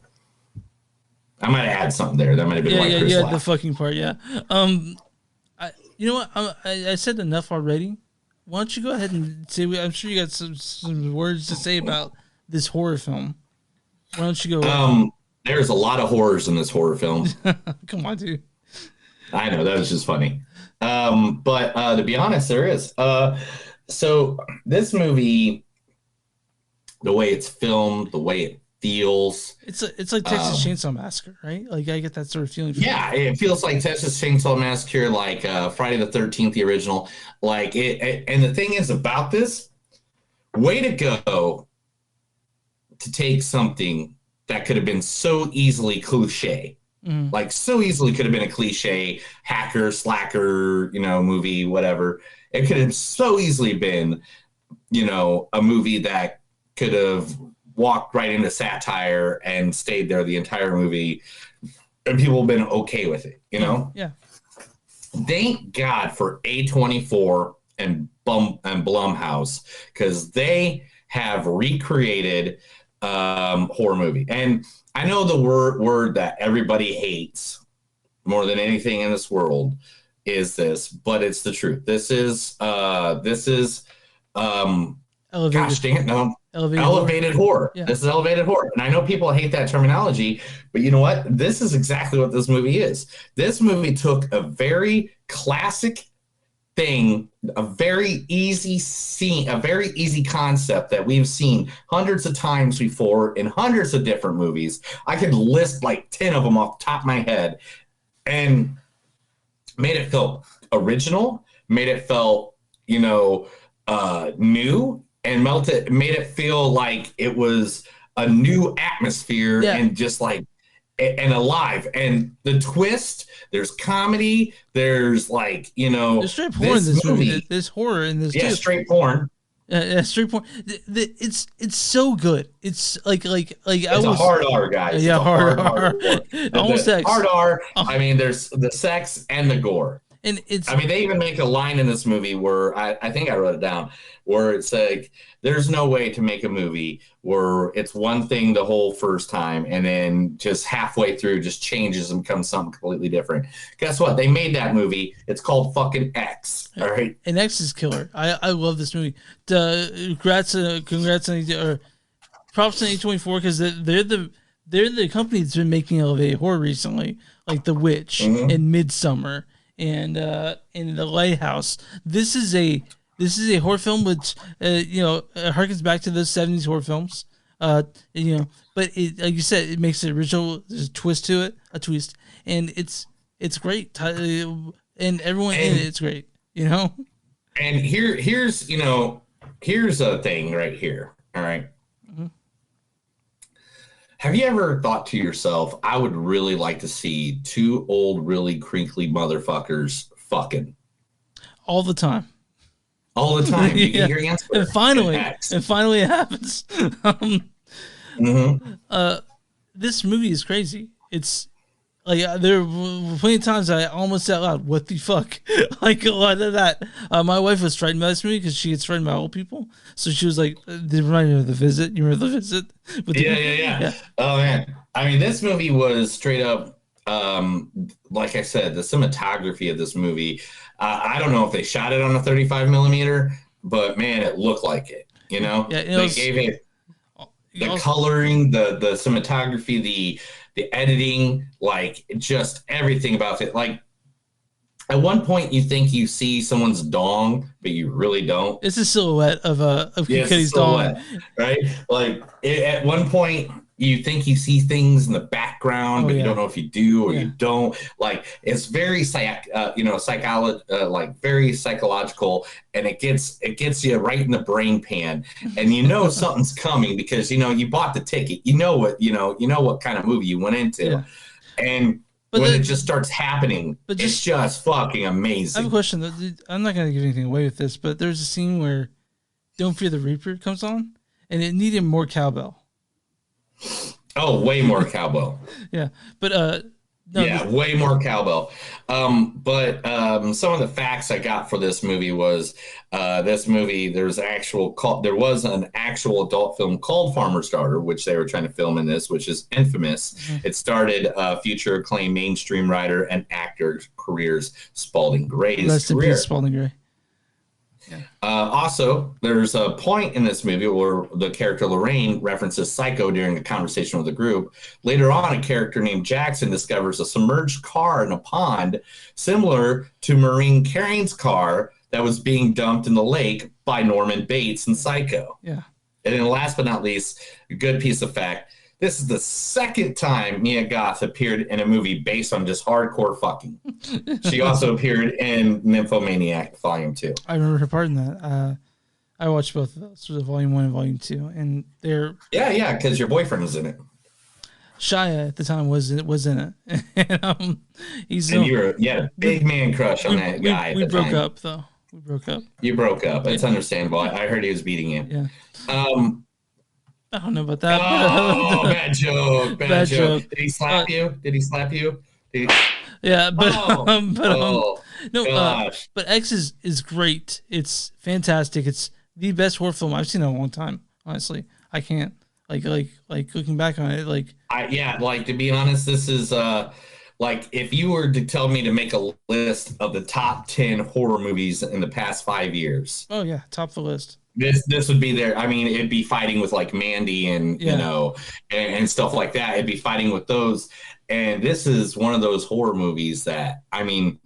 S1: I might have had something there. That might have been why Chris laughed.
S3: The fucking part, yeah. You know what? I said enough already. Why don't you go ahead and say? I'm sure you got some words to say about this horror film. Why don't you go?
S1: There's a lot of horrors in this horror film.
S3: Come on, dude.
S1: I know, that was just funny. But to be honest, there is. So this movie, the way it's filmed, the way it feels.
S3: It's like Texas Chainsaw Massacre, right? Like I get that sort of feeling.
S1: Yeah, it feels like Texas Chainsaw Massacre, like Friday the 13th, the original. Like it, and the thing is about this, way to go to take something that could have been so easily cliche. Like so easily could have been a cliche hacker, slacker, movie, whatever. It could have so easily been, a movie that could have walked right into satire and stayed there the entire movie, and people have been okay with it,
S3: Yeah.
S1: Thank God for A24 and Blumhouse, because they have recreated horror movie. And I know the word that everybody hates more than anything in this world is this, but it's the truth. This is elevated horror.
S3: Yeah.
S1: This is elevated horror. And I know people hate that terminology, but you know what? This is exactly what this movie is. This movie took a very classic thing, a very easy scene, a very easy concept that we've seen hundreds of times before in hundreds of different movies. I could list like 10 of them off the top of my head, and made it feel original, made it feel, new, and made it feel like it was a new atmosphere and just like and alive. And the twist, there's comedy, there's like,
S3: there's straight porn in this movie. There's horror in this
S1: too. Straight porn.
S3: Straight porn. It's so good. It's like
S1: it's a hard R, guys.
S3: Yeah, hard
S1: R.
S3: Almost sex.
S1: Hard R. I mean, there's the sex and the gore.
S3: And
S1: they even make a line in this movie where I think I wrote it down, where it's like, there's no way to make a movie where it's one thing the whole first time and then just halfway through just changes and becomes something completely different. Guess what? They made that movie. It's called fucking X. All right.
S3: And X is killer. I love this movie. Congrats on props on A24, because they're the company that's been making elevated horror recently, like The Witch and Midsummer and in The Lighthouse. This is a horror film which harkens back to those 70s horror films. But it, like you said, it makes it original. There's a twist to it, and it's great. And everyone in it's great.
S1: And here's a thing right here. All right.
S3: Mm-hmm.
S1: Have you ever thought to yourself, I would really like to see two old, really crinkly motherfuckers fucking?
S3: All the time.
S1: All the time. You get your answer.
S3: And finally it happens. This movie is crazy. It's like there were plenty of times I almost said out loud, "What the fuck?" Like a lot of that. My wife was frightened by this movie because she gets frightened by old people. So she was like, "They remind me of The Visit." You remember The Visit?
S1: Yeah. Oh man, I mean, this movie was straight up. Like I said, the cinematography of this movie. I don't know if they shot it on a 35 millimeter, but man, it looked like it. They gave it the coloring, the cinematography, the editing, like just everything about it. Like at one point, you think you see someone's dong, but you really don't.
S3: It's a silhouette of Kitty's dong,
S1: right? Like at one point, you think you see things in the background, but you don't know if you do or you don't. Like it's very very psychological, and it gets you right in the brain pan, and something's coming because you bought the ticket. You know what kind of movie you went into, and it just starts happening, it's just fucking amazing.
S3: I have a question. I'm not going to give anything away with this, but there's a scene where "Don't Fear the Reaper" comes on, and it needed more cowbell.
S1: Oh, way more cowbell.
S3: Yeah, but
S1: way more cowbell. But some of the facts I got for this movie was this movie. There was an actual adult film called Farmer's Daughter, which they were trying to film in this, which is infamous. Mm-hmm. It started future acclaimed mainstream writer and actor Spalding Gray's
S3: Rest in peace, Spalding Gray. Yeah.
S1: Also, there's a point in this movie where the character Lorraine references Psycho during a conversation with the group. Later on, a character named Jackson discovers a submerged car in a pond similar to Maureen Carring's car that was being dumped in the lake by Norman Bates in Psycho.
S3: Yeah.
S1: And then last but not least, a good piece of fact. This is the second time Mia Goth appeared in a movie based on just hardcore fucking. She also appeared in Nymphomaniac Volume 2.
S3: I remember her part in that. I watched both of those, so Volume 1 and Volume 2, and they're...
S1: Yeah, because your boyfriend was in it.
S3: Shia at the time was in it. And,
S1: you had a big man crush on that guy.
S3: We broke up, though. We broke up.
S1: You broke up. It's understandable. I heard he was beating you.
S3: Yeah. I don't know about that.
S1: Oh, bad joke. Bad joke. Did he slap you?
S3: Yeah, but no.
S1: Gosh.
S3: But X is great. It's fantastic. It's the best horror film I've seen in a long time. Honestly, I can't like looking back on it. Like
S1: to be honest, this is like if you were to tell me to make a list of the top 10 horror movies in the past 5 years.
S3: Oh yeah, top of the list.
S1: This would be there. I mean, it'd be fighting with like Mandy and you know and stuff like that. It'd be fighting with those. And this is one of those horror movies that, I mean,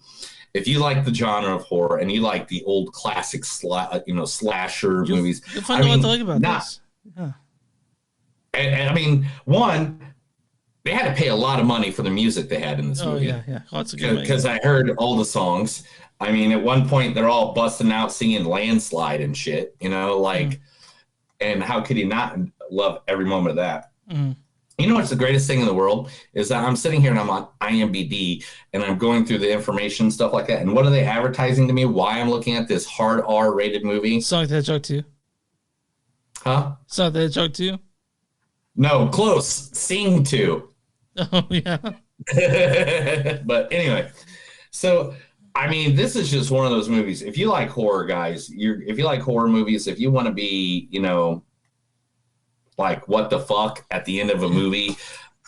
S1: if you like the genre of horror and you like the old classic slasher movies,
S3: you'll find out what to like about this. Yeah.
S1: And I mean, one, they had to pay a lot of money for the music they had in this movie.
S3: Oh yeah, lots of good.
S1: Because I heard all the songs. I mean, at one point they're all busting out singing "Landslide" and shit. You know, like, and how could you not love every moment of that? You know what's the greatest thing in the world is that I'm sitting here and I'm on IMDb and I'm going through the information stuff like that. And what are they advertising to me? Why I'm looking at this hard R-rated movie?
S3: Sonic the Hedgehog 2.
S1: Huh?
S3: Sonic the Hedgehog 2.
S1: No, close. Sing 2.
S3: Oh yeah.
S1: But anyway, so I mean, this is just one of those movies. If you like horror, guys, if you like horror movies, if you want to be, you know, like what the fuck at the end of a movie,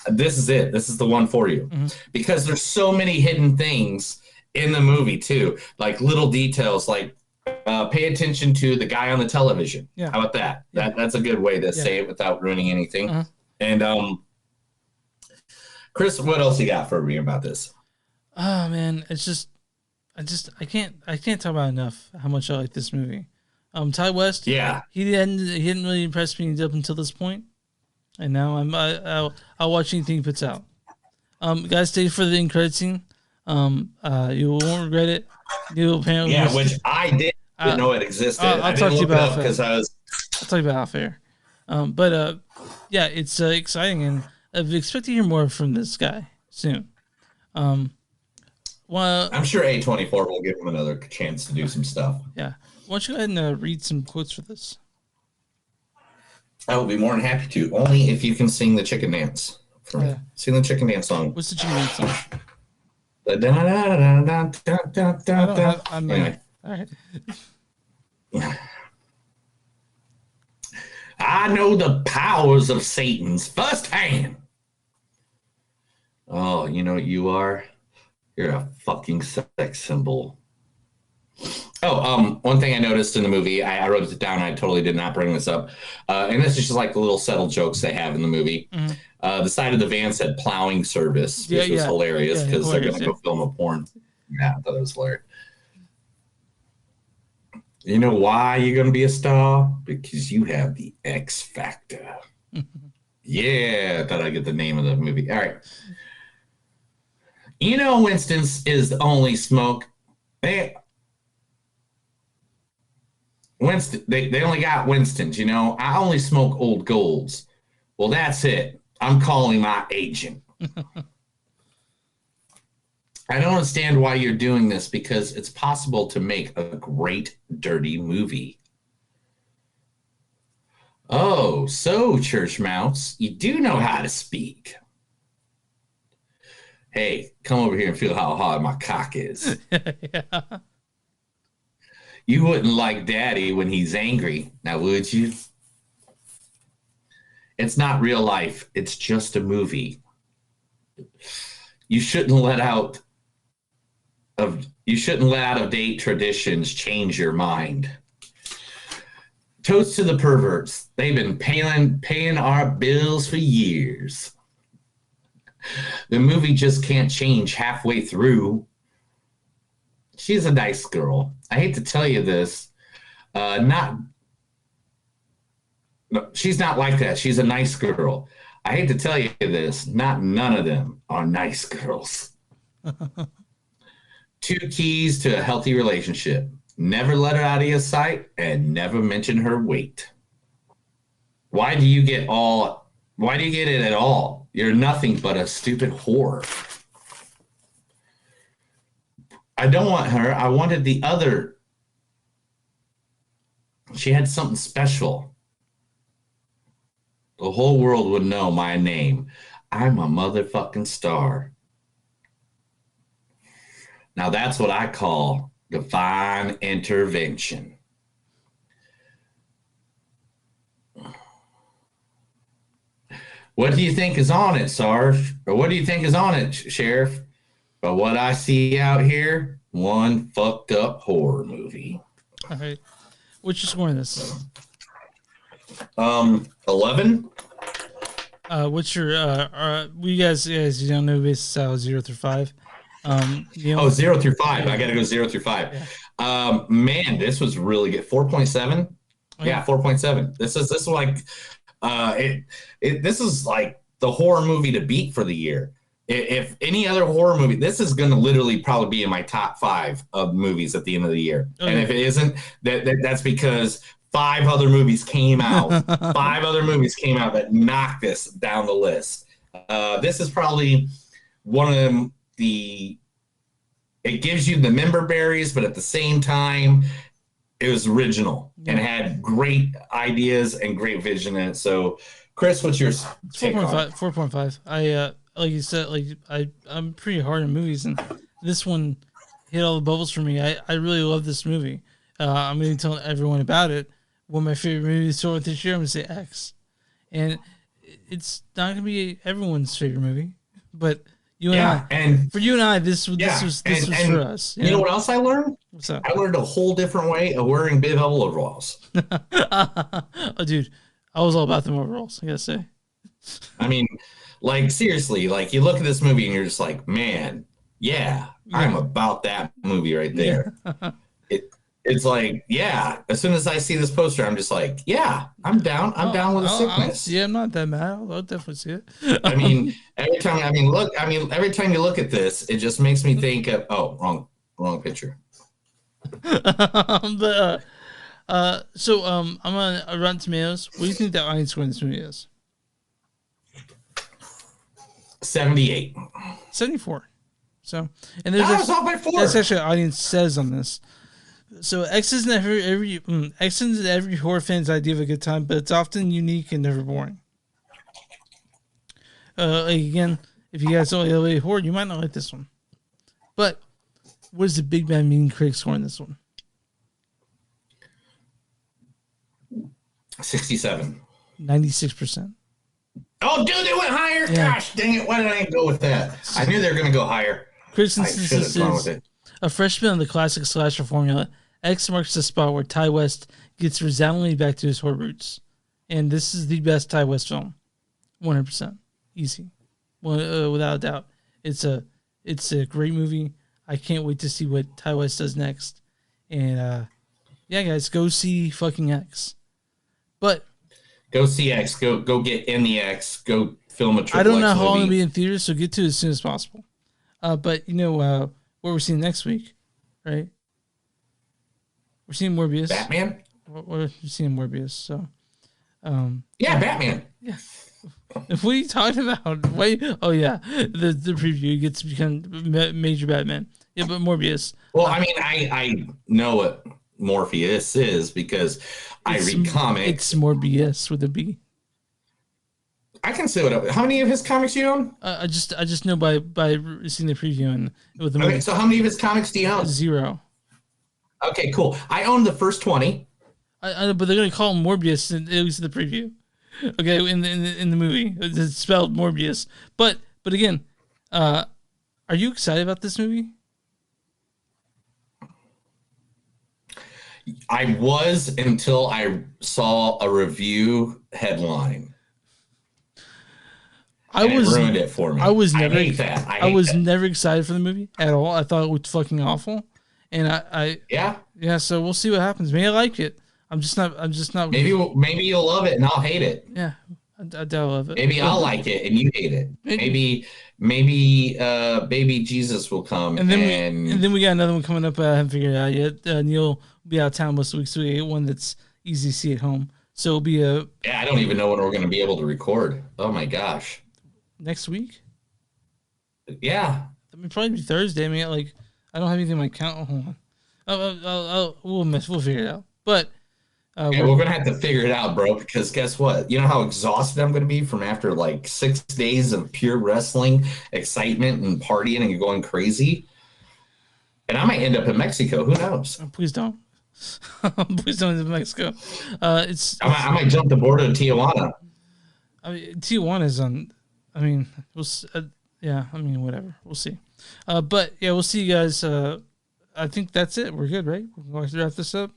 S1: this is it. This is the one for you. Because there's so many hidden things in the movie too, like little details, like pay attention to the guy on the television.
S3: Yeah.
S1: How about that? That's a good way to say it without ruining anything. And Chris, what else you got for me about this?
S3: Oh man, I can't talk about enough how much I like this movie. Ty West, he didn't really impress me up until this point, and now I'll watch anything he puts out. Guys, stay for the end credit scene. You won't regret it. You apparently
S1: which I didn't know it existed.
S3: I'll talk to you about
S1: because
S3: I'll talk you about off air. But it's exciting, and I expect to hear more from this guy soon. Well,
S1: I'm sure A24 will give him another chance to do some stuff.
S3: Yeah. Why don't you go ahead and read some quotes for this?
S1: I will be more than happy to, only if you can sing the chicken dance for me. Sing the chicken dance song.
S3: What's the chicken dance song?
S1: Anyway.
S3: All right.
S1: I know the powers of Satan's firsthand. Oh, you know what you are? You're a fucking sex symbol. Oh, one thing I noticed in the movie, I wrote it down. I totally did not bring this up. And this is just like the little subtle jokes they have in the movie. The side of the van said plowing service, which was hilarious because they're going to go film a porn. Yeah, I thought it was hilarious. You know why you're going to be a star? Because you have the X factor. Yeah, I thought I'd get the name of the movie. All right. You know, Winston's is the only smoke. Winston, they only got Winston's, you know. I only smoke old golds. Well, that's it. I'm calling my agent. I don't understand why you're doing this because it's possible to make a great dirty movie. Oh, so church mouse, you do know how to speak. Hey, come over here and feel how hard my cock is.
S3: Yeah.
S1: You wouldn't like Daddy when he's angry, now would you? It's not real life. It's just a movie. You shouldn't let out of date traditions change your mind. Toast to the perverts. They've been paying our bills for years. The movie just can't change halfway through. She's a nice girl. I hate to tell you this. She's not like that. She's a nice girl. I hate to tell you this. None of them are nice girls. 2 keys to a healthy relationship. Never let her out of your sight and never mention her weight. Why do you get it at all? You're nothing but a stupid whore. I don't want her. I wanted the other She had something special. The whole world would know my name. I'm a motherfucking star. Now that's what I call divine intervention. What do you think is on it, Sarge? Or what do you think is on it, Sheriff? But what I see out here, one fucked up horror movie.
S3: All right. What's your score on this?
S1: 11.
S3: What's your you guys you don't know basis out 0 through 5.
S1: 0 through 5. I gotta go 0 through 5.
S3: Yeah.
S1: Man, this was really good. 4.7. Yeah, 4.7. This is like this is like the horror movie to beat for the year. If any other horror movie, this is going to literally probably be in my top 5 of movies at the end of the year. Okay. And if it isn't, that's because 5 other movies came out. 5 other movies came out that knocked this down the list. This is probably one of it gives you the member berries, but at the same time, it was original and had great ideas and great vision in it. So, Chris, what's your take on it?
S3: 4.5. I like you said, I'm pretty hard on movies, and this one hit all the bubbles for me. I really love this movie. I'm going to tell everyone about it. One of my favorite movies for this year, I'm going to say X. And it's not going to be everyone's favorite movie, but you and I, and for you and I, this was for us.
S1: You know what else I learned?
S3: What's that?
S1: I learned a whole different way of wearing bib overalls.
S3: Oh, dude, I was all about them overalls, I gotta say.
S1: I mean, like, seriously, like, you look at this movie and you're just like, man, I'm about that movie right there. Yeah. It's like, as soon as I see this poster, I'm just like, I'm down. I'm down with the sickness.
S3: I'm not that mad. I'll definitely see it.
S1: I mean, every time you look at this, it just makes me think of, wrong picture.
S3: I'm on Rotten Tomatoes. What do you think the audience score in this movie is?
S1: 78.
S3: 74. So, and there's
S1: off by 4.
S3: That's actually what audience says on this. So X isn't every horror fan's idea of a good time, but it's often unique and never boring. Again, if you guys only love horror, you might not like this one. But what is the Big Bad Mean Critic score in this one?
S1: 67.
S3: 96%.
S1: Oh, dude, they went higher. Yeah. Gosh, dang it! Why did I go with that? I knew they were going to go higher.
S3: Critics is a freshman on the classic slasher formula. X marks the spot where Ty West gets resoundingly back to his horror roots, and this is the best Ty West film, 100%, easy, without a doubt. It's a great movie. I can't wait to see what Ty West does next, and guys, go see fucking X. But
S1: go see X. Go get in the X. Go film a triple
S3: I don't know
S1: X
S3: how long
S1: movie.
S3: it'll be in theaters, so get to it as soon as possible. But you know what we're seeing next week, right? We're seeing Morbius.
S1: Batman?
S3: We're seeing Morbius, so...
S1: Batman.
S3: Yeah. What are you talking about? Wait, the preview gets to become major Batman. Yeah, but Morbius.
S1: Well, I mean, I know what Morpheus is because I read comics.
S3: It's Morbius with a B.
S1: I can say how many of his comics do you own?
S3: I just know by seeing the preview and with the movie.
S1: Okay, so how many of his comics do you own?
S3: 0.
S1: Okay, cool. I own the first 20.
S3: But they're gonna call him Morbius at least in the preview. Okay, in the movie, it's spelled Morbius. But again, are you excited about this movie?
S1: I was until I saw a review headline. It ruined it for me.
S3: I was
S1: I
S3: never.
S1: hate that.
S3: I was never excited for the movie at all. I thought it was fucking awful, and yeah. So we'll see what happens. Maybe I like it. I'm just not.
S1: Maybe you'll love it and I'll hate it.
S3: Yeah, I doubt I love it.
S1: Maybe I'll like it and you hate it. Maybe baby Jesus will come
S3: and then we got another one coming up. I haven't figured it out yet. Neil will be out of town most weeks, so we get one that's easy to see at home. So it'll be a.
S1: Yeah, I don't even know when we're going to be able to record. Oh my gosh.
S3: Next week?
S1: Yeah.
S3: I mean, probably be Thursday. I mean, I don't have anything on my count. Hold on. We'll figure it out. But
S1: Yeah, we're gonna have to figure it out, bro. Because guess what? You know how exhausted I'm gonna be from after like 6 days of pure wrestling excitement and partying and going crazy. And I might end up in Mexico. Who knows?
S3: Please don't. Please don't end up in Mexico.
S1: I might jump the border to Tijuana.
S3: I mean, Tijuana is on. I mean, yeah. I mean, whatever. We'll see. But yeah, we'll see you guys. I think that's it. We're good, right? We're going to wrap this up.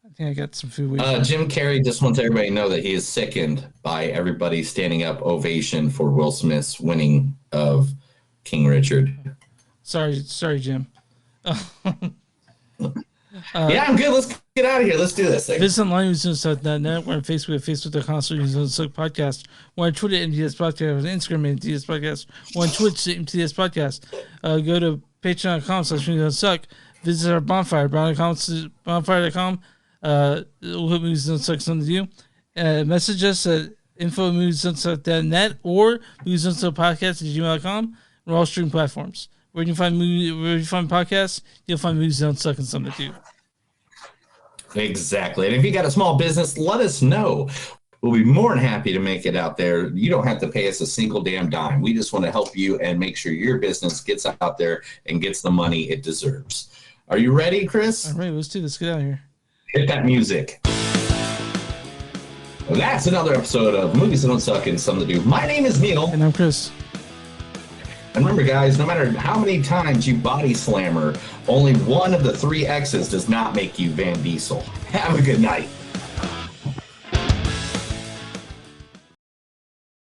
S3: I think I got some food.
S1: Jim Carrey just wants everybody to know that he is sickened by everybody standing up ovation for Will Smith's winning of King Richard.
S3: Sorry, Jim.
S1: Yeah, I'm good. Let's get out of here. Let's do this thing.
S3: Visit onlinemuseumstuff.net. We're on Facebook at facebook.com/podcast. We're on Twitter at MTS Podcast. We're on Instagram at MTS Podcast. We're on Twitch at MTS Podcast. Go to patreon.com/movies.suck. Visit our bonfire, bonfire.com. We'll put Movies Don't Suck something to you. Message us at info@moviesdon'tsuck.net or moviesdon'tsuckpodcast@gmail.com. We're all streaming platforms. Where you find podcasts, you'll find Movies Don't Suck and something to you.
S1: Exactly. And if you got a small business, let us know. We'll be more than happy to make it out there. You don't have to pay us a single damn dime. We just want to help you and make sure your business gets out there and gets the money it deserves. Are you ready, Chris?
S3: All right, let's do this. Get out of here.
S1: Hit that music. Well, that's another episode of Movies That Don't Suck and Something to Do. My name is Neil.
S3: And I'm Chris.
S1: And remember, guys, no matter how many times you body slammer, only one of the 3 X's does not make you Van Diesel. Have a good night.